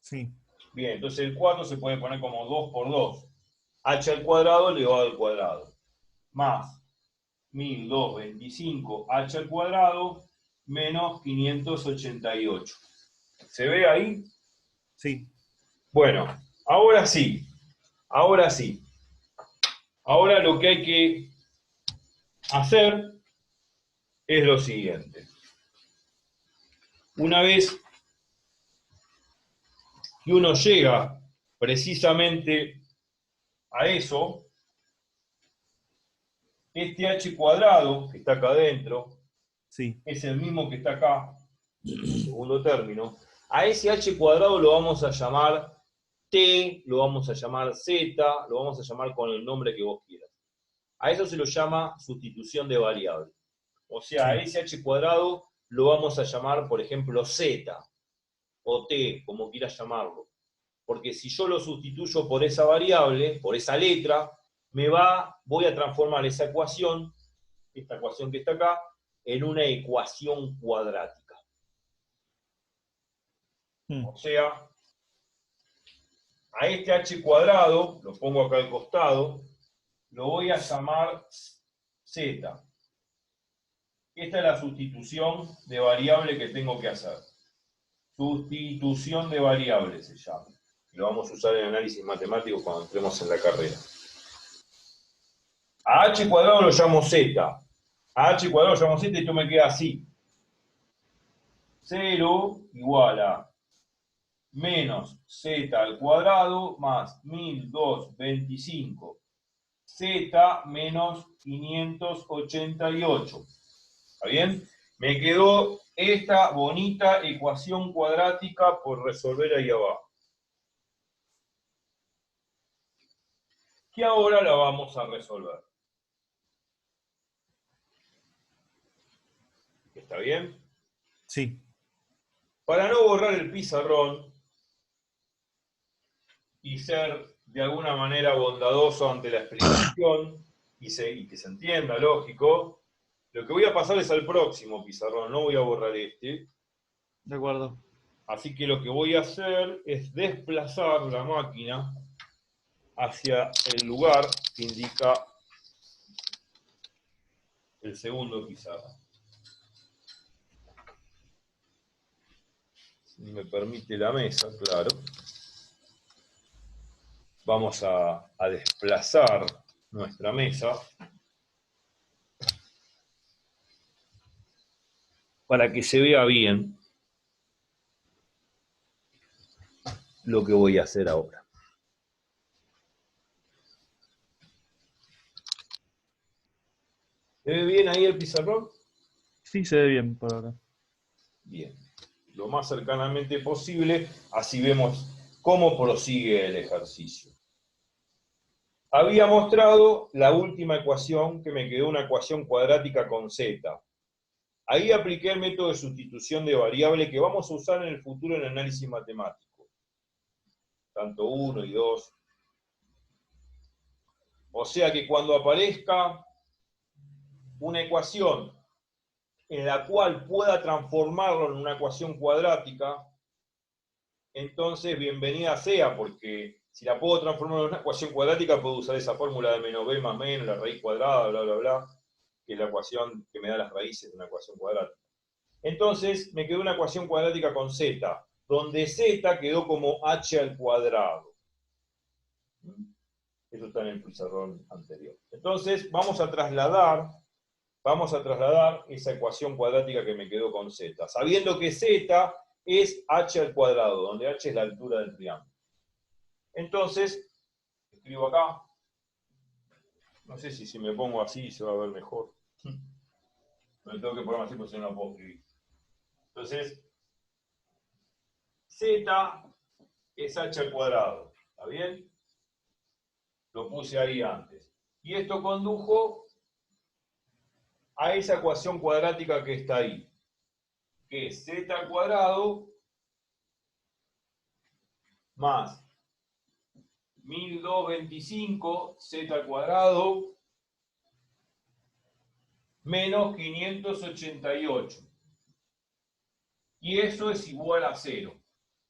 Sí. Bien, entonces el 4 se puede poner como 2 por 2. H al cuadrado elevado al cuadrado. Más 1225 h al cuadrado menos 588. ¿Se ve ahí? Sí. Bueno, ahora sí. Ahora sí. Ahora lo que hay que hacer es lo siguiente. Una vez que uno llega precisamente a eso, este h cuadrado que está acá adentro Sí. es el mismo que está acá, el segundo término. A ese h cuadrado lo vamos a llamar t, lo vamos a llamar z, lo vamos a llamar con el nombre que vos quieras. A eso se lo llama sustitución de variable. O sea, a Sí. ese h cuadrado lo vamos a llamar, por ejemplo, z o t, como quieras llamarlo. Porque si yo lo sustituyo por esa variable, por esa letra, voy a transformar esa ecuación, esta ecuación que está acá, en una ecuación cuadrática. O sea, a este h cuadrado, lo pongo acá al costado, lo voy a llamar z. Esta es la sustitución de variable que tengo que hacer. Sustitución de variable se llama. Lo vamos a usar en análisis matemático cuando entremos en la carrera. A h cuadrado lo llamo z. A h cuadrado lo llamo z y esto me queda así. 0 igual a menos z al cuadrado más 1225 z menos 588. ¿Está bien? Me quedó esta bonita ecuación cuadrática por resolver ahí abajo. Que ahora la vamos a resolver. ¿Está bien? Sí. Para no borrar el pizarrón y ser de alguna manera bondadoso ante la explicación y que se entienda, lógico, lo que voy a pasar es al próximo pizarrón, no voy a borrar este. De acuerdo. Así que lo que voy a hacer es desplazar la máquina hacia el lugar que indica el segundo pizarra. Si me permite la mesa, claro. Vamos a desplazar nuestra mesa para que se vea bien lo que voy a hacer ahora. ¿Se ve bien ahí el pizarrón? Sí, se ve bien por ahora. Bien. Lo más cercanamente posible, así vemos cómo prosigue el ejercicio. Había mostrado la última ecuación, que me quedó una ecuación cuadrática con z. Ahí apliqué el método de sustitución de variable que vamos a usar en el futuro en análisis matemático. Tanto 1 y 2. O sea que cuando aparezca una ecuación en la cual pueda transformarlo en una ecuación cuadrática, entonces bienvenida sea, porque si la puedo transformar en una ecuación cuadrática, puedo usar esa fórmula de menos b más menos, la raíz cuadrada, bla, bla, bla, que es la ecuación que me da las raíces de una ecuación cuadrática. Entonces me quedó una ecuación cuadrática con z, donde z quedó como h al cuadrado. Eso está en el pizarrón anterior. Entonces vamos a trasladar esa ecuación cuadrática que me quedó con z, sabiendo que z es h al cuadrado, donde h es la altura del triángulo. Entonces, escribo acá. No sé si me pongo así se va a ver mejor. Me tengo que poner así porque si no puedo escribir. Entonces, z es h al cuadrado. ¿Está bien? Lo puse ahí antes. Y esto condujo a esa ecuación cuadrática que está ahí, que es z al cuadrado más 1225 z al cuadrado menos 588. Y eso es igual a 0.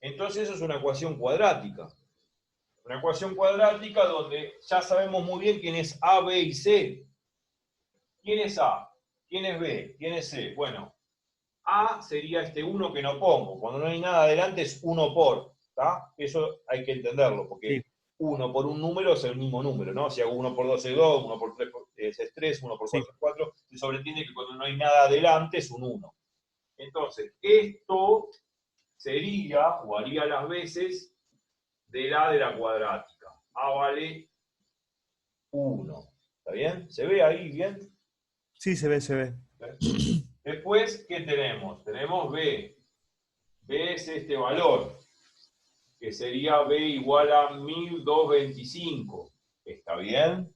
Entonces eso es una ecuación cuadrática. Una ecuación cuadrática donde ya sabemos muy bien quién es A, B y C. ¿Quién es A? ¿Quién es B? ¿Quién es C? Bueno, A sería este 1 que no pongo. Cuando no hay nada adelante es 1 por. ¿Tá? Eso hay que entenderlo, porque Sí. 1 por un número es el mismo número, ¿no? Si hago 1 por 2 es 2, 1 por 3 es 3, 1 por 4 Sí. es 4. Se sobreentiende que cuando no hay nada adelante es un 1. Entonces, esto sería, o haría las veces, del A de la cuadrática. A vale 1. ¿Está bien? ¿Se ve ahí bien? Sí, se ve, se ve. Después, ¿qué tenemos? Tenemos B. B es este valor, que sería B igual a 1225. ¿Está bien?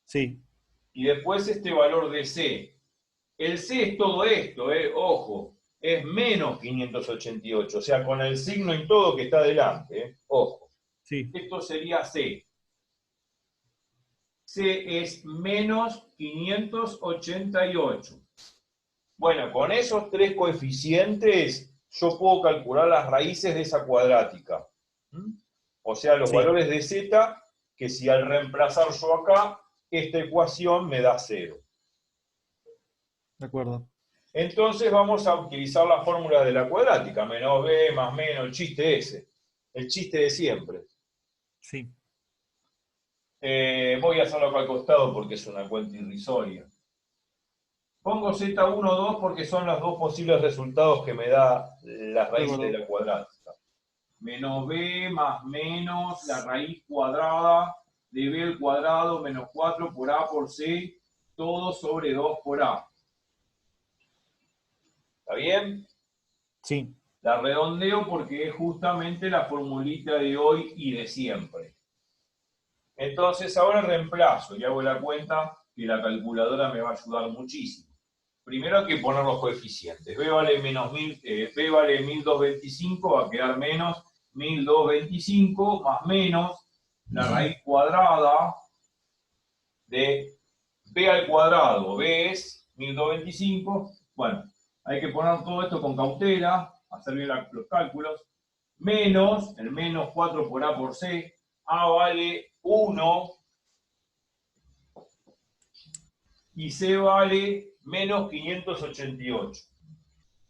Sí. Y después este valor de C. El C es todo esto, ojo, es menos 588, o sea, con el signo y todo que está delante, ojo. Sí. Esto sería C. C es menos 588. Bueno, con esos tres coeficientes yo puedo calcular las raíces de esa cuadrática. O sea, los valores de z, que si al reemplazar yo acá, esta ecuación me da 0. De acuerdo. Entonces vamos a utilizar la fórmula de la cuadrática, menos b más menos, el chiste ese, el chiste de siempre. Sí. Voy a hacerlo acá al costado porque es una cuenta irrisoria. Pongo z1, 2 porque son los dos posibles resultados que me da la raíz de la cuadrática. Menos b más menos la raíz cuadrada de b al cuadrado menos 4 por a por c, todo sobre 2 por a. ¿Está bien? Sí. La redondeo porque es justamente la formulita de hoy y de siempre. Entonces ahora reemplazo y hago la cuenta que la calculadora me va a ayudar muchísimo. Primero hay que poner los coeficientes. B vale, B vale 1225, va a quedar menos 1225 más menos la raíz cuadrada de B al cuadrado. B es 1225. Bueno, hay que poner todo esto con cautela, hacer bien los cálculos. Menos, el menos 4 por A por C. A vale 1 y C vale menos 588.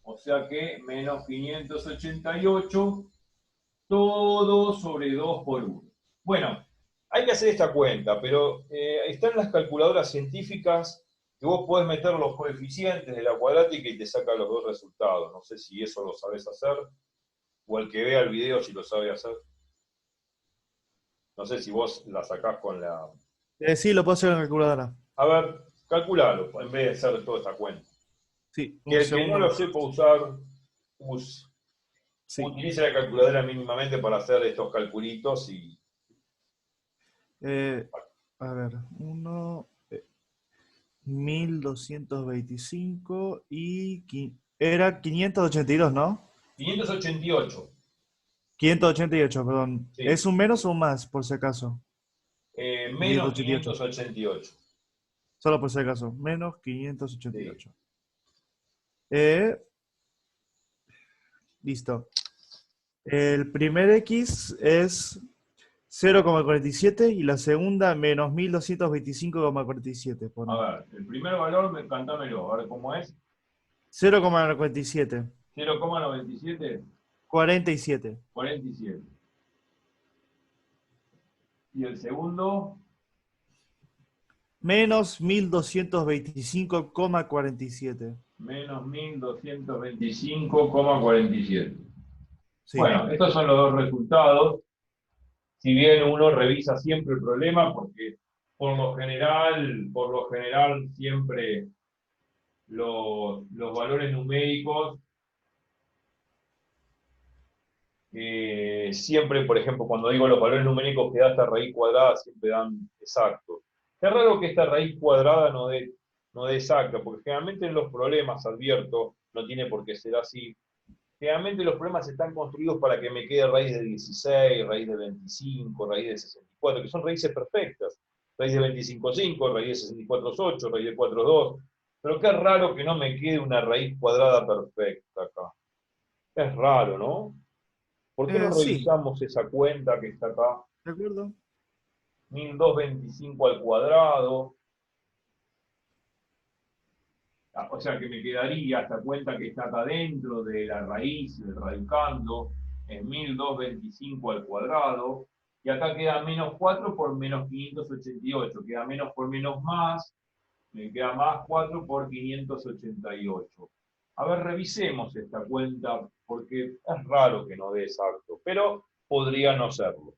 O sea que menos 588 todo sobre 2 por 1. Bueno, hay que hacer esta cuenta, pero están las calculadoras científicas que vos podés meter los coeficientes de la cuadrática y te saca los dos resultados. No sé si eso lo sabés hacer, o el que vea el video si lo sabe hacer. No sé si vos la sacás con la... Sí, lo puedo hacer en la calculadora. A ver, calculalo, en vez de hacer toda esta cuenta. Sí, Que un el que no segundo. lo sepa usar, Sí. utilice la calculadora mínimamente para hacer estos calculitos y... A ver, 1225 era 582, ¿no? 588, 588, perdón. sí. ¿Es un menos o un más, por si acaso? Menos 588. 588. Solo por si acaso. Menos Sí. 588. Listo. El primer X es 0,47 y la segunda menos 1225,47. A ver, el primer valor, cantámelo, a ver cómo es. 0,47. 0,97, 47. 47. Y el segundo, Menos 1225,47. menos 1225,47. Sí. Bueno, estos son los dos resultados. Si bien uno revisa siempre el problema, porque por lo general siempre los valores numéricos, siempre, por ejemplo, cuando digo los valores numéricos que da esta raíz cuadrada, siempre dan exactos. Es raro que esta raíz cuadrada no dé exacta, porque generalmente en los problemas, advierto, no tiene por qué ser así. Generalmente los problemas están construidos para que me quede raíz de 16, raíz de 25, raíz de 64, que son raíces perfectas. Raíz de 25,5, raíz de 64,8, raíz de 4,2. Pero qué raro que no me quede una raíz cuadrada perfecta acá. Es raro, ¿no? ¿Por qué no Sí, revisamos esa cuenta que está acá? de acuerdo. 1225 al cuadrado. O sea que me quedaría esta cuenta que está acá dentro de la raíz, del radicando, en 1225 al cuadrado. Y acá queda menos 4 por menos 588. Queda menos por menos más. Me queda más 4 por 588. A ver, revisemos esta cuenta, porque es raro que no dé exacto, pero podría no serlo.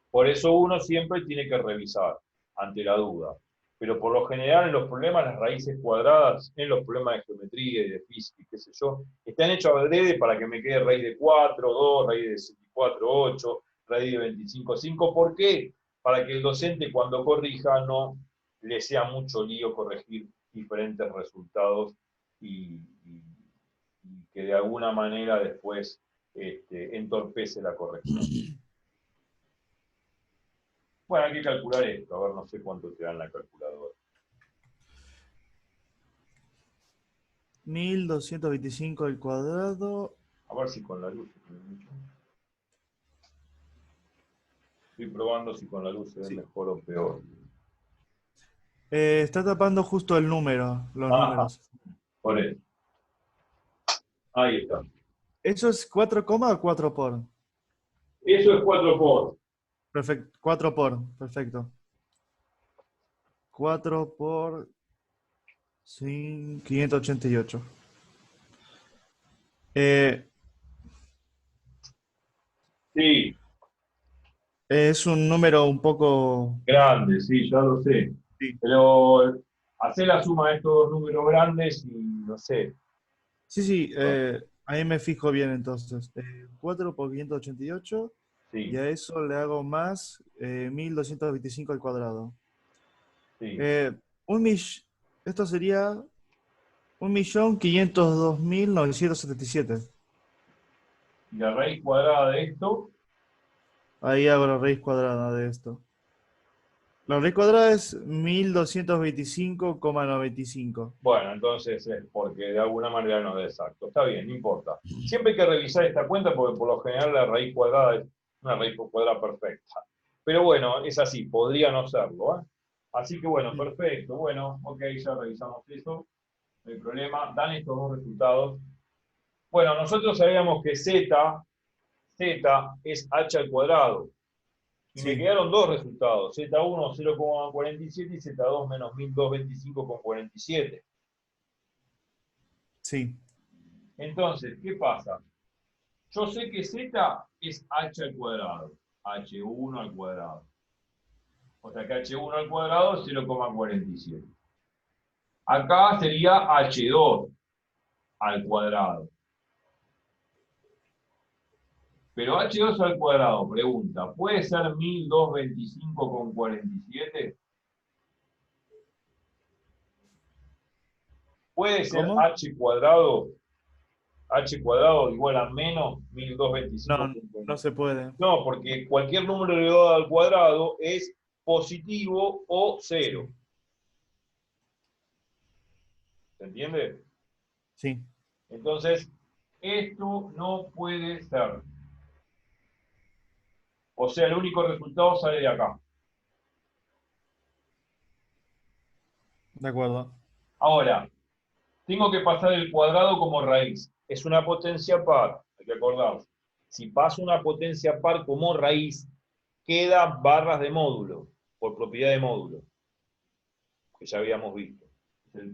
Por eso uno siempre tiene que revisar, ante la duda. Pero por lo general en los problemas, las raíces cuadradas, en los problemas de geometría y de física, qué sé yo, están hechos adrede para que me quede raíz de 4, 2, raíz de 64, 8, raíz de 25, 5. ¿Por qué? Para que el docente cuando corrija no le sea mucho lío corregir diferentes resultados y que de alguna manera después entorpece la corrección. Bueno, hay que calcular esto, a ver, no sé cuánto te da en la calculadora. 1225 al cuadrado. A ver si con la luz. Estoy probando si con la luz se ve Sí. mejor o peor. Está tapando justo el número, los Ajá, números. por eso. Ahí está. ¿Eso es 4 coma o 4 por? Eso es 4 por. Perfecto, 4 por, perfecto. 4 por 588. Sí, Es un número un poco... grande, sí, ya lo sé. Sí, Pero hacer la suma de estos dos números grandes y no sé. sí, ahí me fijo bien entonces. 4 por 588 y Sí, a eso le hago más 1225 al cuadrado. sí. Eh, un mill- Esto sería 1.502.977. Y la raíz cuadrada de esto, Ahí hago la raíz cuadrada de esto. La raíz cuadrada es 1225,95. bueno, entonces es porque de alguna manera no es exacto. Está bien, no importa. Siempre hay que revisar esta cuenta porque por lo general la raíz cuadrada es una raíz cuadrada perfecta. Pero bueno, es así, podría no serlo, ¿eh? Así que bueno, perfecto. Bueno, ok, ya revisamos eso. No hay problema. Dan estos dos resultados. Bueno, nosotros sabíamos que z es h al cuadrado. Y me Sí, quedaron dos resultados. Z1 0,47 y Z2 menos 1225,47. sí. Entonces, ¿qué pasa? Yo sé que Z es h al cuadrado. H1 al cuadrado. O sea que H1 al cuadrado es 0,47. Acá sería H2 al cuadrado. Pero H2 al cuadrado, pregunta, ¿puede ser 1225,47? ¿Puede ser ¿Cómo? h cuadrado igual a menos No, 1225,47? no se puede. No, porque cualquier número elevado al cuadrado es positivo o cero. Sí, ¿Se entiende? sí, Entonces, esto no puede ser. O sea, el único resultado sale de acá. de acuerdo. Ahora, tengo que pasar el cuadrado como raíz. Es una potencia par, hay que acordarse. Si paso una potencia par como raíz, queda barras de módulo, por propiedad de módulo, que ya habíamos visto.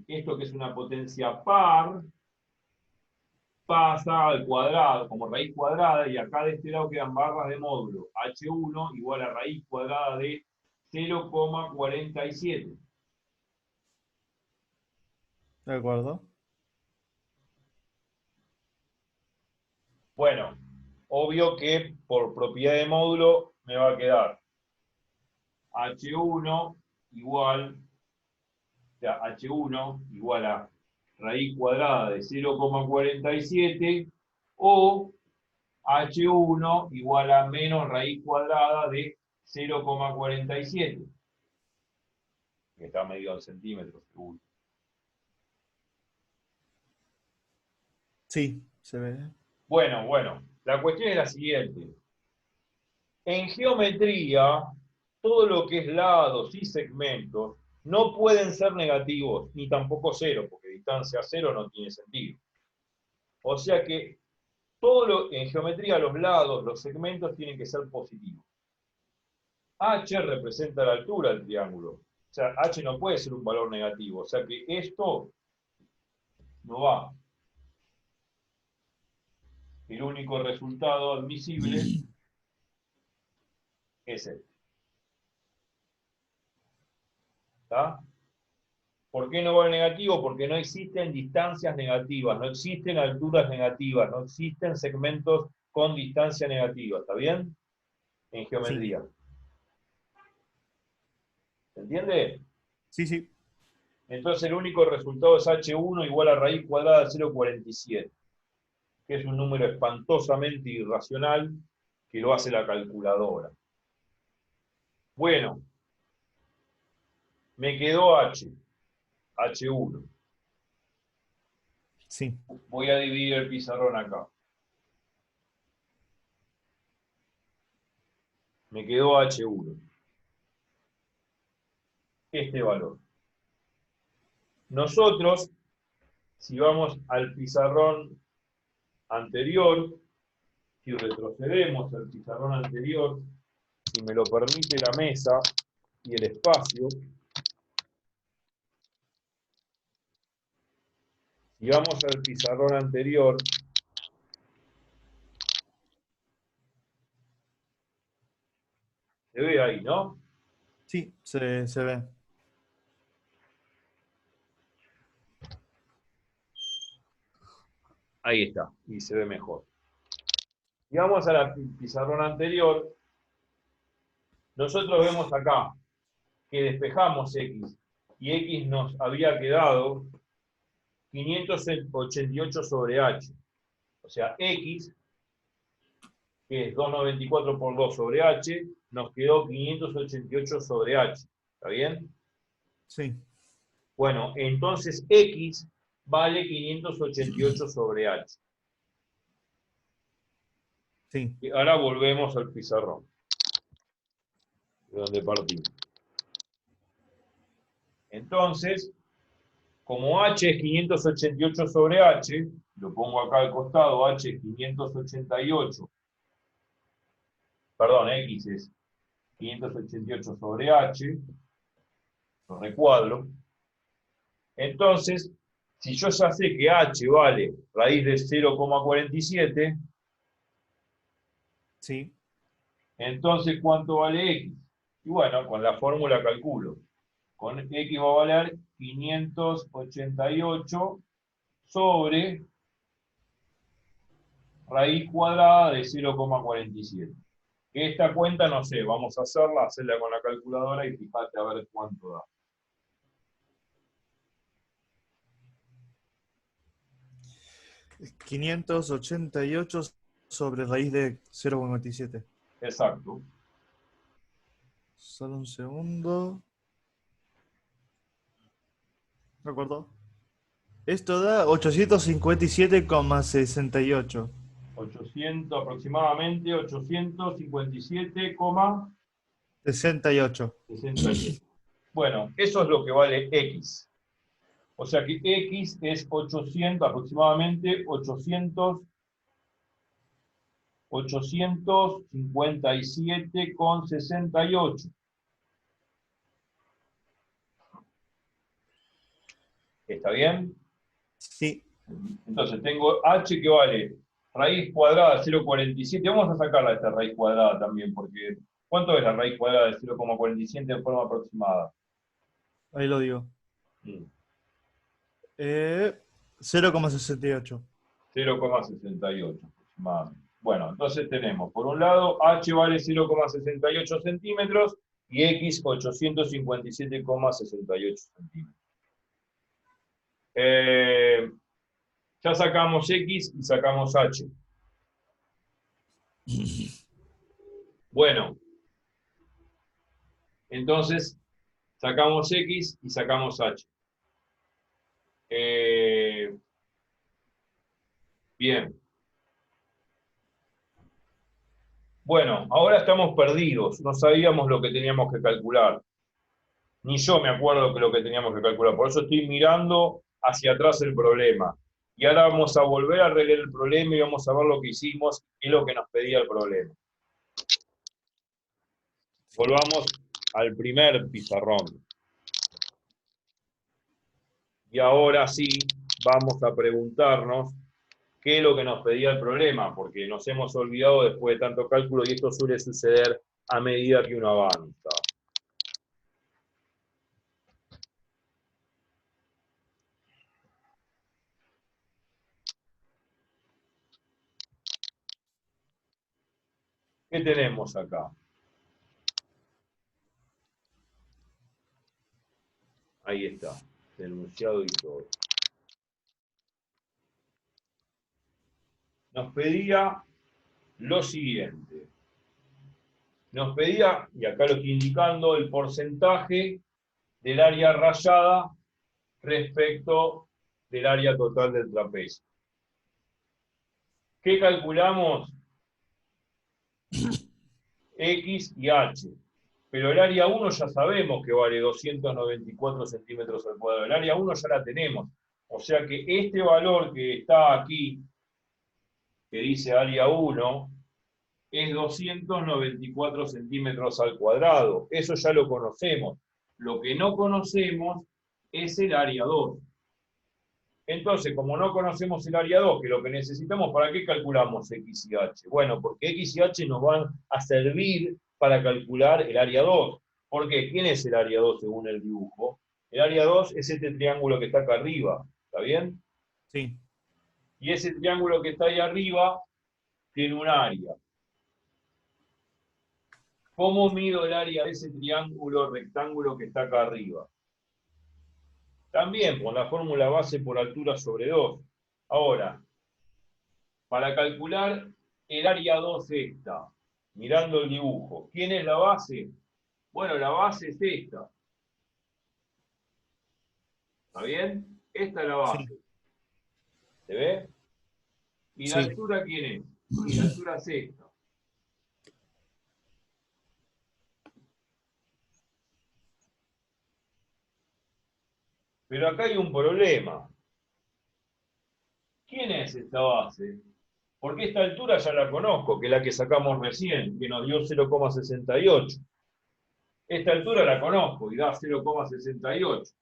Esto que es una potencia par, pasa al cuadrado, como raíz cuadrada, y acá de este lado quedan barras de módulo. H1 igual a raíz cuadrada de 0,47. De acuerdo. Bueno, obvio que por propiedad de módulo me va a quedar H1 igual, o sea, H1 igual a raíz cuadrada de 0,47 o H1 igual a menos raíz cuadrada de 0,47, que está medido en centímetros, seguro. Sí, se ve. Bueno, la cuestión es la siguiente. En geometría, todo lo que es lados y segmentos no pueden ser negativos, ni tampoco cero, porque distancia cero no tiene sentido. O sea que en geometría los lados, los segmentos tienen que ser positivos. H representa la altura del triángulo. O sea, H no puede ser un valor negativo. O sea que esto no va. El único resultado admisible es este. ¿Está? ¿Por qué no va el negativo? Porque no existen distancias negativas, no existen alturas negativas, no existen segmentos con distancia negativa. ¿Está bien? En Sí, geometría. ¿Se entiende? sí, sí. Entonces el único resultado es H1 igual a raíz cuadrada de 0,47, que es un número espantosamente irracional que lo hace la calculadora. Bueno, me quedó H1. Sí, Voy a dividir el pizarrón acá. Me quedó H1. Este valor. Nosotros, si vamos al pizarrón anterior, si retrocedemos al pizarrón anterior, si me lo permite la mesa y el espacio, si vamos al pizarrón anterior, se ve ahí, ¿no? sí, se ve. Ahí está, y se ve mejor. Si vamos a la pizarrón anterior, nosotros vemos acá que despejamos X, y X nos había quedado 588 sobre H. O sea, X, que es 294 por 2 sobre H, nos quedó 588 sobre H. ¿Está bien? Sí, Bueno, entonces X vale 588 sobre H. sí, Y ahora volvemos al pizarrón. de donde partimos. Entonces, como h es 588 sobre h, lo pongo acá al costado, h es 588, perdón, x es 588 sobre h, lo recuadro. Entonces, si yo ya sé que h vale raíz de 0,47, Sí. entonces ¿cuánto vale x? Y bueno, con la fórmula calculo. Con x va a valer 588 sobre raíz cuadrada de 0,47. Esta cuenta, no sé, vamos a hacerla con la calculadora y fíjate a ver cuánto da. Es 588 sobre raíz de 0,27. Exacto. Solo un segundo. ¿De acuerdo? Esto da 857,68. 800, aproximadamente 857,68. 68. Bueno, eso es lo que vale x. O sea que x es 800, aproximadamente 857,68. ¿Está bien? Sí. Entonces tengo h que vale raíz cuadrada de 0,47. Vamos a sacarla esta raíz cuadrada también, porque ¿cuánto es la raíz cuadrada de 0,47 en forma aproximada? Ahí lo digo. Mm, 0,68. 0,68 aproximadamente. Bueno, entonces tenemos, por un lado, h vale 0,68 centímetros y x 857,68 centímetros. Ya sacamos x y sacamos h. Bueno, entonces sacamos x y sacamos h. Bien. Bueno, ahora estamos perdidos, no sabíamos lo que teníamos que calcular. Ni yo me acuerdo que lo que teníamos que calcular, por eso estoy mirando hacia atrás el problema. Y ahora vamos a volver a releer el problema y vamos a ver lo que hicimos y lo que nos pedía el problema. Volvamos al primer pizarrón. Y ahora sí, vamos a preguntarnos qué es lo que nos pedía el problema, porque nos hemos olvidado después de tanto cálculo y esto suele suceder a medida que uno avanza. ¿Qué tenemos acá? Ahí está, denunciado y todo. Nos pedía lo siguiente. Nos pedía, y acá lo estoy indicando, el porcentaje del área rayada respecto del área total del trapecio. ¿Qué calculamos? X y H. Pero el área 1 ya sabemos que vale 294 centímetros al cuadrado. El área 1 ya la tenemos. O sea que este valor que está aquí, que dice área 1, es 294 centímetros al cuadrado. Eso ya lo conocemos. Lo que no conocemos es el área 2. Entonces, como no conocemos el área 2, que lo que necesitamos, ¿para qué calculamos X y H? Bueno, porque X y H nos van a servir para calcular el área 2. ¿Por qué? ¿Quién es el área 2 según el dibujo? El área 2 es este triángulo que está acá arriba. ¿Está bien? Sí. Y ese triángulo que está ahí arriba tiene un área. ¿Cómo mido el área de ese triángulo rectángulo que está acá arriba? También con la fórmula base por altura sobre 2. Ahora, para calcular el área 2 esta, mirando el dibujo, ¿quién es la base? Bueno, la base es esta. ¿Está bien? Esta es la Sí. base. ¿Se ve? ¿Y la Sí. altura quién es? Y la altura es esta. Pero acá hay un problema. ¿Quién es esta base? Porque esta altura ya la conozco, que es la que sacamos recién, que nos dio 0,68. Esta altura la conozco y da 0,68.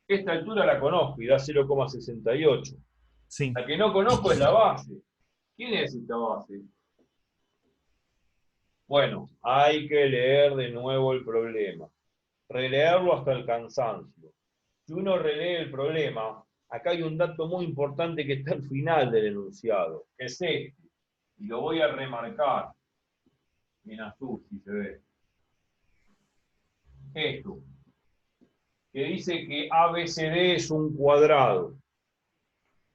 Esta altura la conozco y da 0,68. Sí, La que no conozco es la base. ¿Quién es esta base? Bueno, hay que leer de nuevo el problema. Releerlo hasta el cansancio. Si uno relee el problema, acá hay un dato muy importante que está al final del enunciado, que es este. Y lo voy a remarcar en azul, si se ve. Esto, que dice que ABCD es un cuadrado.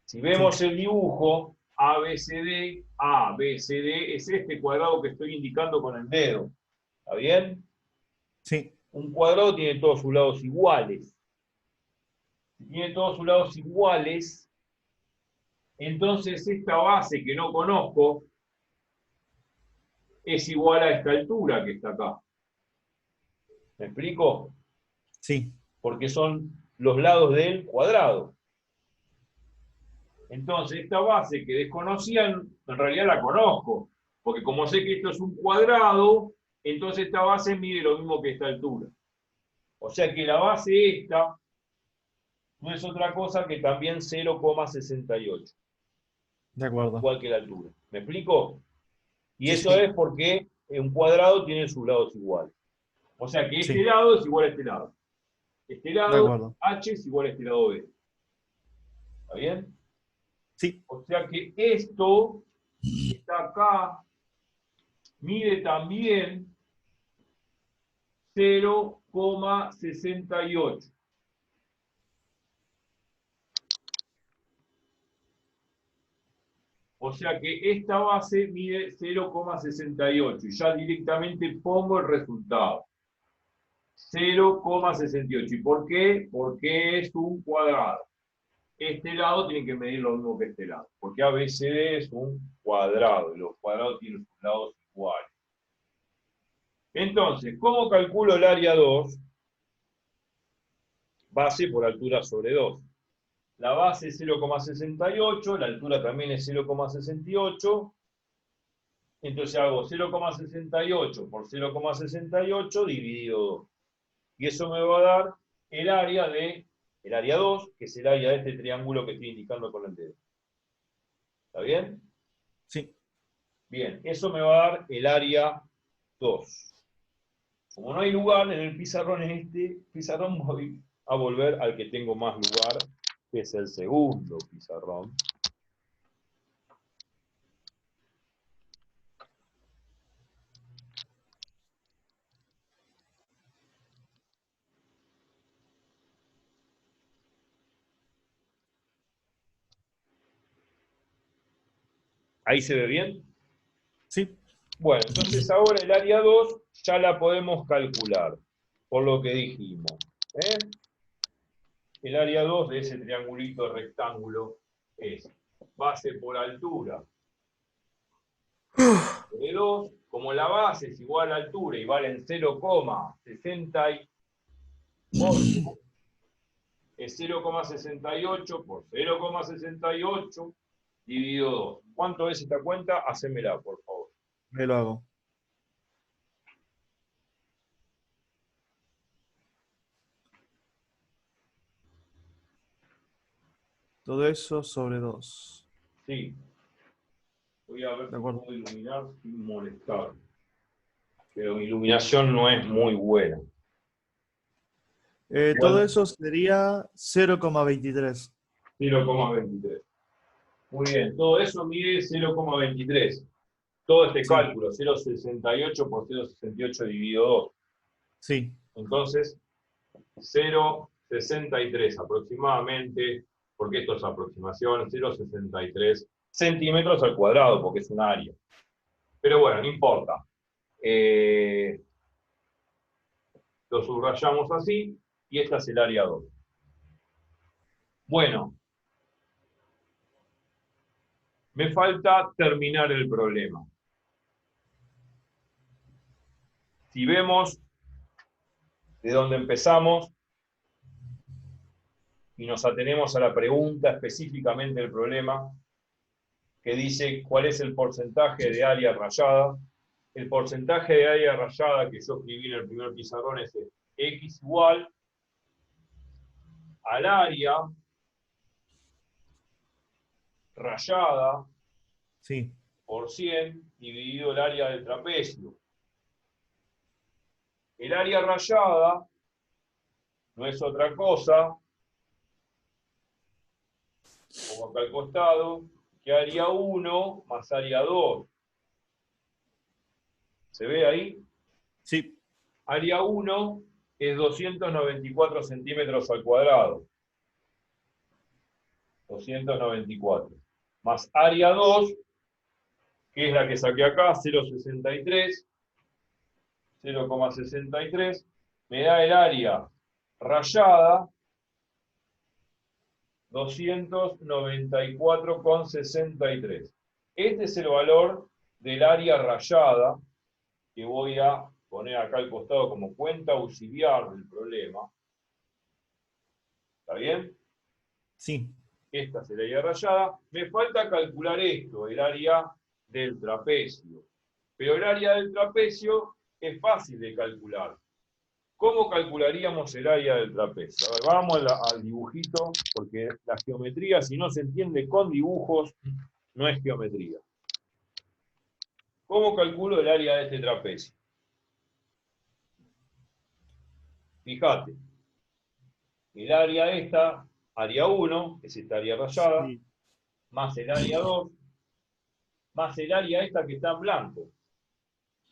Si vemos el dibujo, ABCD, ABCD es este cuadrado que estoy indicando con el dedo. ¿Está bien? sí, Un cuadrado tiene todos sus lados iguales. Si tiene todos sus lados iguales, entonces esta base que no conozco es igual a esta altura que está acá. ¿Me explico? sí, Porque son los lados del cuadrado. Entonces, esta base que desconocían, en realidad la conozco, porque como sé que esto es un cuadrado, entonces esta base mide lo mismo que esta altura. O sea que la base esta no es otra cosa que también 0,68, de acuerdo. igual que la altura. ¿Me explico? Y Sí, eso sí, es porque un cuadrado tiene sus lados iguales. O sea que este sí, lado es igual a este lado. Este de lado, acuerdo. H es igual a este lado B. ¿Está bien? Sí, O sea que esto que está acá mide también 0,68. O sea que esta base mide 0,68 y ya directamente pongo el resultado. 0,68. ¿Y por qué? Porque es un cuadrado. Este lado tiene que medir lo mismo que este lado, porque ABCD es un cuadrado y los cuadrados tienen sus lados iguales. Entonces, ¿cómo calculo el área 2? Base por altura sobre 2. La base es 0,68, la altura también es 0,68, entonces hago 0,68 por 0,68 dividido 2. Y eso me va a dar el área 2, que es el área de este triángulo que estoy indicando con el dedo. ¿Está bien? sí. Bien, eso me va a dar el área 2. Como no hay lugar en el pizarrón, voy a volver al que tengo más lugar, que es el segundo pizarrón. ¿Ahí se ve bien? Sí, Bueno, entonces ahora el área 2 ya la podemos calcular, por lo que dijimos. ¿Eh? El área 2 de ese triangulito rectángulo es base por altura de 2, como la base es igual a altura y vale 0,68, es 0,68 por 0,68 dividido 2. ¿Cuánto es esta cuenta? Hacémela, por favor. me lo hago. Todo eso sobre 2. Sí, voy a ver De si acuerdo. puedo iluminar sin molestar. Pero mi iluminación no es muy buena. Todo Igual eso sería 0,23. 0,23. Muy bien, todo eso mide 0,23. Todo este Sí, cálculo, 0,68 por 0,68 dividido 2. sí, Entonces, 0,63 aproximadamente, porque esto es aproximación, 0,63 centímetros al cuadrado, porque es un área. Pero bueno, no importa. Lo subrayamos así, y esta es el área 2. Bueno, me falta terminar el problema. Si vemos de dónde empezamos y nos atenemos a la pregunta específicamente del problema, que dice cuál es el porcentaje de área rayada. El porcentaje de área rayada que yo escribí en el primer pizarrón es X igual al área rayada Sí, por 100 dividido el área del trapecio. El área rayada no es otra cosa, como acá al costado, que área 1 más área 2. ¿Se ve ahí? sí, Área 1 es 294 centímetros al cuadrado. 294. Más área 2, que es la que saqué acá, 0,63. 0,63. Me da el área rayada 294,63. Este es el valor del área rayada que voy a poner acá al costado como cuenta auxiliar del problema. ¿Está bien? sí. Esta es el área rayada. Me falta calcular esto, el área del trapecio. Pero el área del trapecio es fácil de calcular. ¿Cómo calcularíamos el área del trapecio? A ver, vamos al dibujito, porque la geometría, si no se entiende con dibujos, no es geometría. ¿Cómo calculo el área de este trapecio? Fíjate, el área esta, área 1, que es esta área rayada, Sí, más el área 2, más el área esta que está en blanco.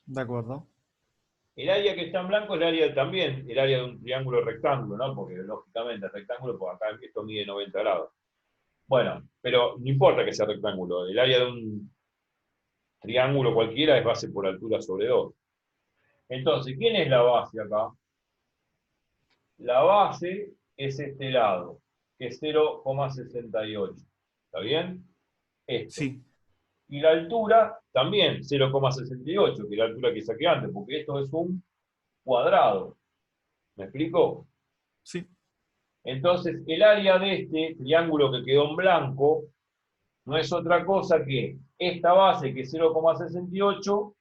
de acuerdo. El área que está en blanco es el área también, el área de un triángulo rectángulo, ¿no? Porque lógicamente el rectángulo, pues acá esto mide 90 grados. Bueno, pero no importa que sea rectángulo, el área de un triángulo cualquiera es base por altura sobre 2. Entonces, ¿quién es la base acá? La base es este lado, que es 0,68. ¿Está bien? Esto. Sí, Y la altura también 0,68, que es la altura que saqué antes, porque esto es un cuadrado. ¿Me explico? sí. Entonces, el área de este triángulo que quedó en blanco no es otra cosa que esta base, que es 0,68,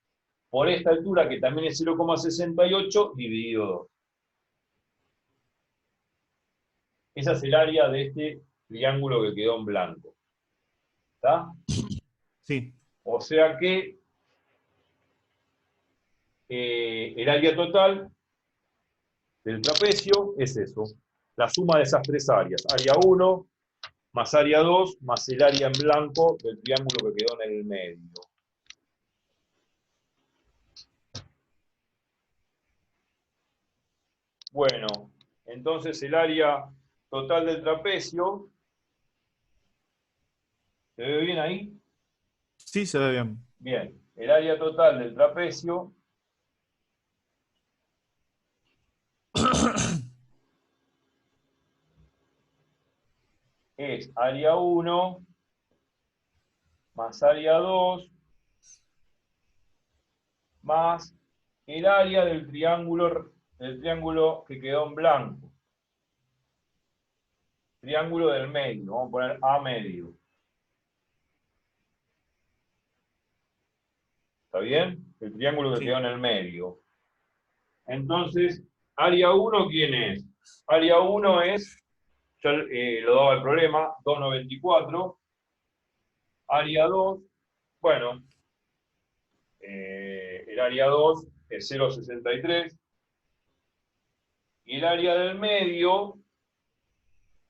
por esta altura, que también es 0,68, dividido 2. Esa es el área de este triángulo que quedó en blanco. ¿Está? Sí, O sea que el área total del trapecio es eso. La suma de esas tres áreas. Área 1 más área 2 más el área en blanco del triángulo que quedó en el medio. Bueno, entonces el área total del trapecio, ¿se ve bien ahí? sí, se ve bien. Bien, el área total del trapecio es área 1 más área 2 más el área del triángulo que quedó en blanco. Triángulo del medio, vamos a poner A medio. ¿Está bien? El triángulo que quedó Sí, en el medio. Entonces, área 1, ¿quién es? Área 1 es, ya lo daba el problema, 294. Área 2, bueno, el área 2 es 0,63. Y el área del medio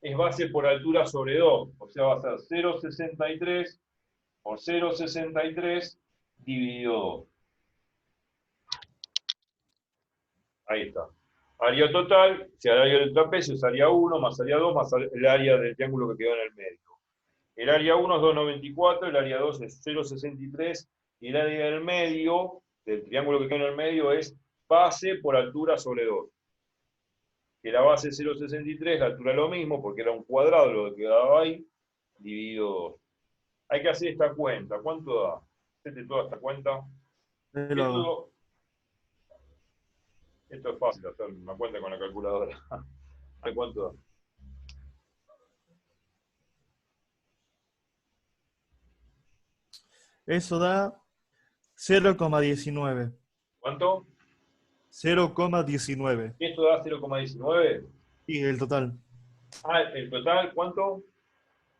es base por altura sobre 2. O sea, va a ser 0,63 por 0,63 dividido 2. Ahí está. Área total, si el área del trapecio es área 1 más área 2 más el área del triángulo que quedó en el medio. El área 1 es 2,94, el área 2 es 0,63 y el área del medio, del triángulo que quedó en el medio, es base por altura sobre 2. Que la base es 0,63, la altura es lo mismo, porque era un cuadrado lo que quedaba ahí, dividido 2. Hay que hacer esta cuenta. ¿Cuánto da? Hacete toda esta cuenta. ahí lo hago. Esto Esto es fácil hacer una cuenta con la calculadora. ¿A cuánto da? Eso da 0,19. ¿Cuánto? 0,19. ¿Esto da 0,19? Sí, el total. Ah, el total, ¿cuánto?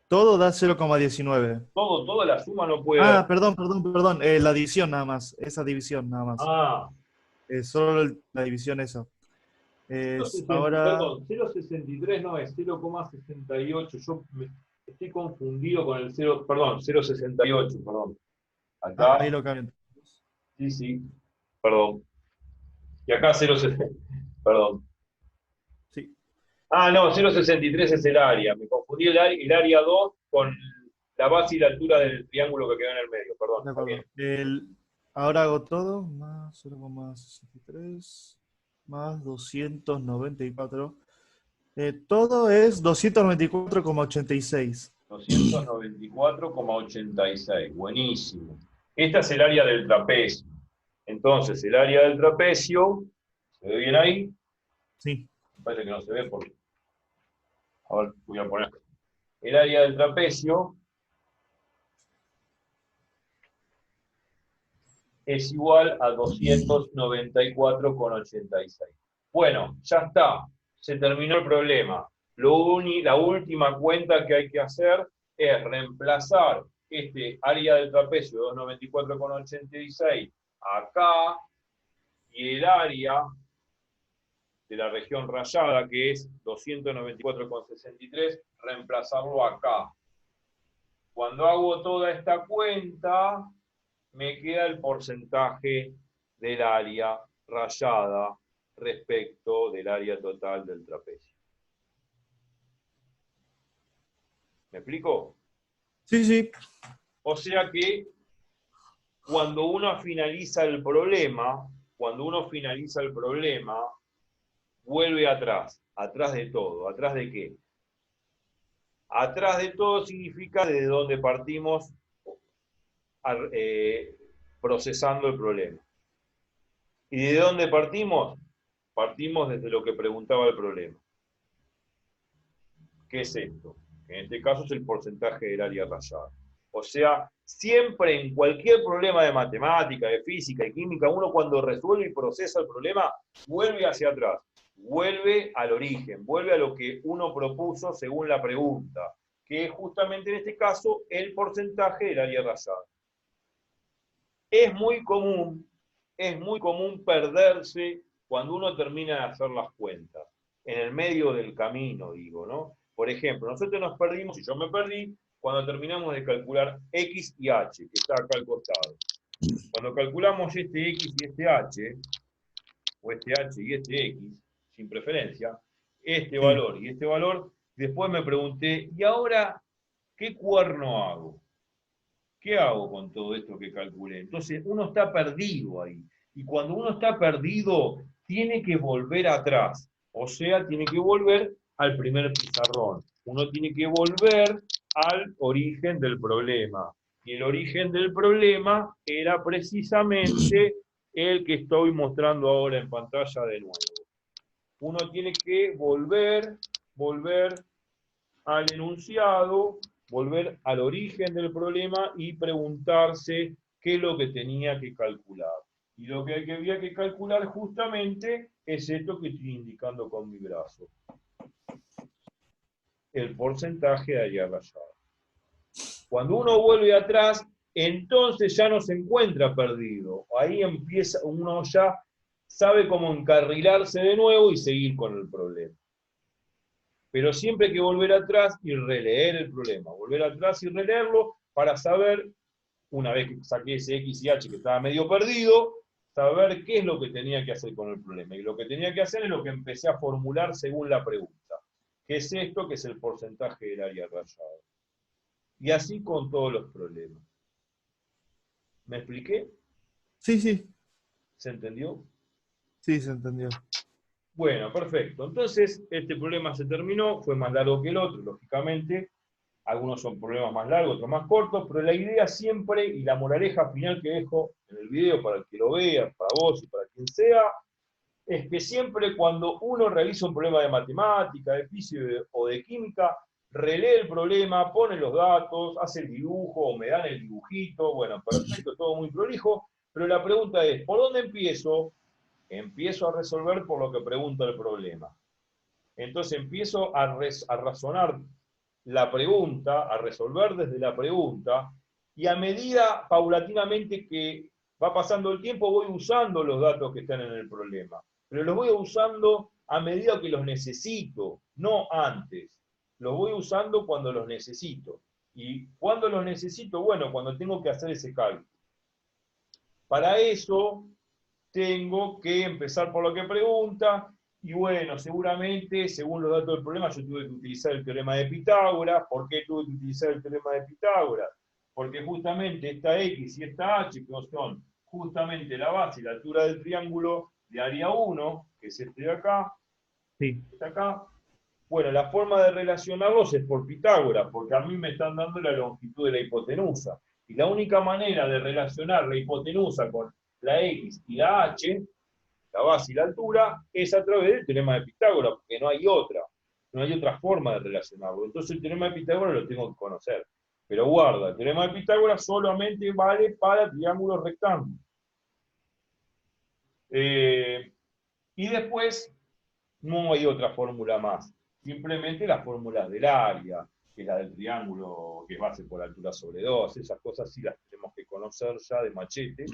Todo da 0,19. Toda la suma no puede dar. Ah, perdón. La división nada más. Esa división nada más. Ah, Solo la división esa. Ahora. perdón, 0,63 no es 0,68. Yo estoy confundido con el 0, perdón, 0,68, perdón. Ahí Acá, lo cambian. sí, perdón. Y acá 0,60, perdón. Sí. Ah, no, 0,63 es el área. Me confundí el área 2 con la base y la altura del triángulo que quedó en el medio. Perdón, De está bien. acuerdo. Ahora hago todo. Más 0,63. Más 294. Todo es 294,86. 294,86. Buenísimo. Esta es el área del trapecio. Entonces, el área del trapecio, ¿se ve bien ahí? Sí. Me parece que no se ve porque... A ver, voy a poner. El área del trapecio es igual a 294,86. Bueno, ya está. Se terminó el problema. La última cuenta que hay que hacer es reemplazar este área del trapecio de 294,86 acá y el área de la región rayada, que es 294,63, reemplazarlo acá. Cuando hago toda esta cuenta, me queda el porcentaje del área rayada respecto del área total del trapecio. ¿Me explico? Sí. O sea que cuando uno finaliza el problema, vuelve atrás. ¿Atrás de todo? ¿Atrás de qué? Atrás de todo significa desde donde partimos procesando el problema. ¿Y de dónde partimos? Partimos desde lo que preguntaba el problema. ¿Qué es esto? En este caso es el porcentaje del área rayada. O sea, siempre en cualquier problema de matemática, de física, de química, uno cuando resuelve y procesa el problema, vuelve hacia atrás, vuelve al origen, vuelve a lo que uno propuso según la pregunta, que es justamente en este caso el porcentaje del área rayada. Es muy común perderse cuando uno termina de hacer las cuentas, en el medio del camino, digo, ¿no? Por ejemplo, nosotros nos perdimos, y yo me perdí, cuando terminamos de calcular X y H, que está acá al costado. Cuando calculamos este X y este H, o este H y este X, sin preferencia, este valor y este valor, después me pregunté, ¿y ahora qué cuerno hago? ¿Qué hago con todo esto que calculé? Entonces uno está perdido ahí. Y cuando uno está perdido, tiene que volver atrás. O sea, tiene que volver al primer pizarrón. Uno tiene que volver al origen del problema. Y el origen del problema era precisamente el que estoy mostrando ahora en pantalla de nuevo. Uno tiene que volver al enunciado, volver al origen del problema y preguntarse qué es lo que tenía que calcular. Y lo que había que calcular justamente es esto que estoy indicando con mi brazo. El porcentaje de área rayada. Cuando uno vuelve atrás, entonces ya no se encuentra perdido. Ahí empieza, uno ya sabe cómo encarrilarse de nuevo y seguir con el problema. Pero siempre hay que volver atrás y releer el problema, volver atrás y releerlo para saber, una vez que saqué ese X y H que estaba medio perdido, saber qué es lo que tenía que hacer con el problema. Y lo que tenía que hacer es lo que empecé a formular según la pregunta. ¿Qué es esto? Que es el porcentaje del área rayada. Y así con todos los problemas. ¿Me expliqué? Sí. ¿Se entendió? Sí, se entendió. Bueno, perfecto. Entonces, este problema se terminó, fue más largo que el otro, lógicamente. Algunos son problemas más largos, otros más cortos, pero la idea siempre, y la moraleja final que dejo en el video para el que lo vea, para vos y para quien sea, es que siempre cuando uno realiza un problema de matemática, de física o de química, relee el problema, pone los datos, hace el dibujo, o me dan el dibujito, bueno, perfecto, todo muy prolijo, pero la pregunta es, ¿por dónde empiezo? Empiezo a resolver por lo que pregunta el problema. Entonces empiezo a razonar la pregunta, a resolver desde la pregunta, y a medida paulatinamente que va pasando el tiempo voy usando los datos que están en el problema. Pero los voy usando a medida que los necesito, no antes. Los voy usando cuando los necesito. ¿Y cuando los necesito? Bueno, cuando tengo que hacer ese cálculo. Para eso tengo que empezar por lo que pregunta, y bueno, seguramente, según los datos del problema, yo tuve que utilizar el teorema de Pitágoras. ¿Por qué tuve que utilizar el teorema de Pitágoras? Porque justamente esta X y esta H, que son justamente la base y la altura del triángulo de área 1, que es este de acá, Sí. está acá. Bueno, la forma de relacionarlos es por Pitágoras, porque a mí me están dando la longitud de la hipotenusa. Y la única manera de relacionar la hipotenusa con la X y la H, la base y la altura, es a través del teorema de Pitágoras, porque no hay otra. No hay otra forma de relacionarlo. Entonces el teorema de Pitágoras lo tengo que conocer. Pero guarda, el teorema de Pitágoras solamente vale para triángulos rectángulos. Y después no hay otra fórmula más. Simplemente las fórmulas del área, que es la del triángulo, que es base por altura sobre 2, esas cosas sí las tenemos que conocer ya de machete,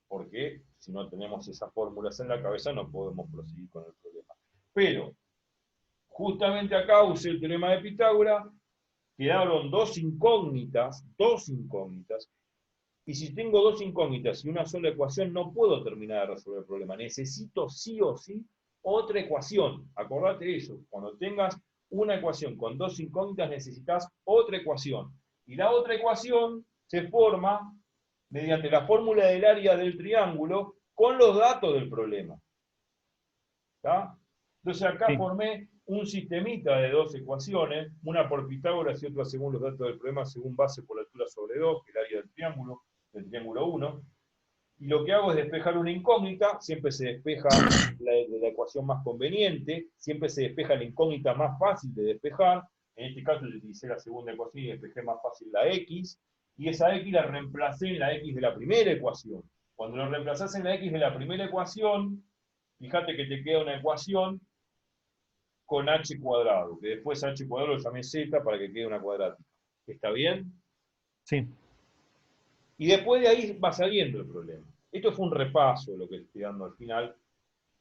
porque si no tenemos esas fórmulas en la cabeza no podemos proseguir con el problema. Pero, justamente acá usé el teorema de Pitágoras, quedaron dos incógnitas, y si tengo dos incógnitas y una sola ecuación, no puedo terminar de resolver el problema. Necesito sí o sí otra ecuación. Acordate de eso. Cuando tengas una ecuación con dos incógnitas, necesitas otra ecuación. Y la otra ecuación se forma mediante la fórmula del área del triángulo con los datos del problema. ¿Está? Entonces acá Sí. formé un sistemita de dos ecuaciones, una por Pitágoras y otra según los datos del problema, según base por altura sobre 2, que es el área del triángulo 1. Y lo que hago es despejar una incógnita, siempre se despeja la ecuación más conveniente, siempre se despeja la incógnita más fácil de despejar. En este caso yo utilicé la segunda ecuación y despejé más fácil la X, y esa X la reemplacé en la X de la primera ecuación. Cuando lo reemplazás en la X de la primera ecuación, fíjate que te queda una ecuación con h cuadrado, que después h cuadrado lo llamé z para que quede una cuadrática. ¿Está bien? Sí. Y después de ahí va saliendo el problema. Esto fue un repaso de lo que estoy dando al final,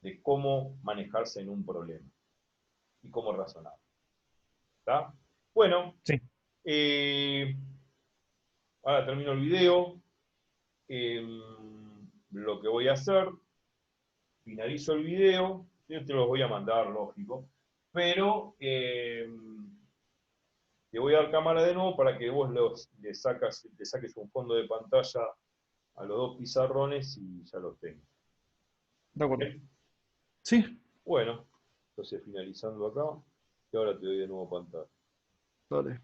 de cómo manejarse en un problema y cómo razonar. ¿Está? Bueno, Sí. ahora termino el video. Lo que voy a hacer, finalizo el video, yo te los voy a mandar, lógico, pero te voy a dar cámara de nuevo para que vos le saques un fondo de pantalla a los dos pizarrones y ya los tengas. De acuerdo. ¿Bien? Sí. Bueno, entonces finalizando acá, y ahora te doy de nuevo pantalla. Dale.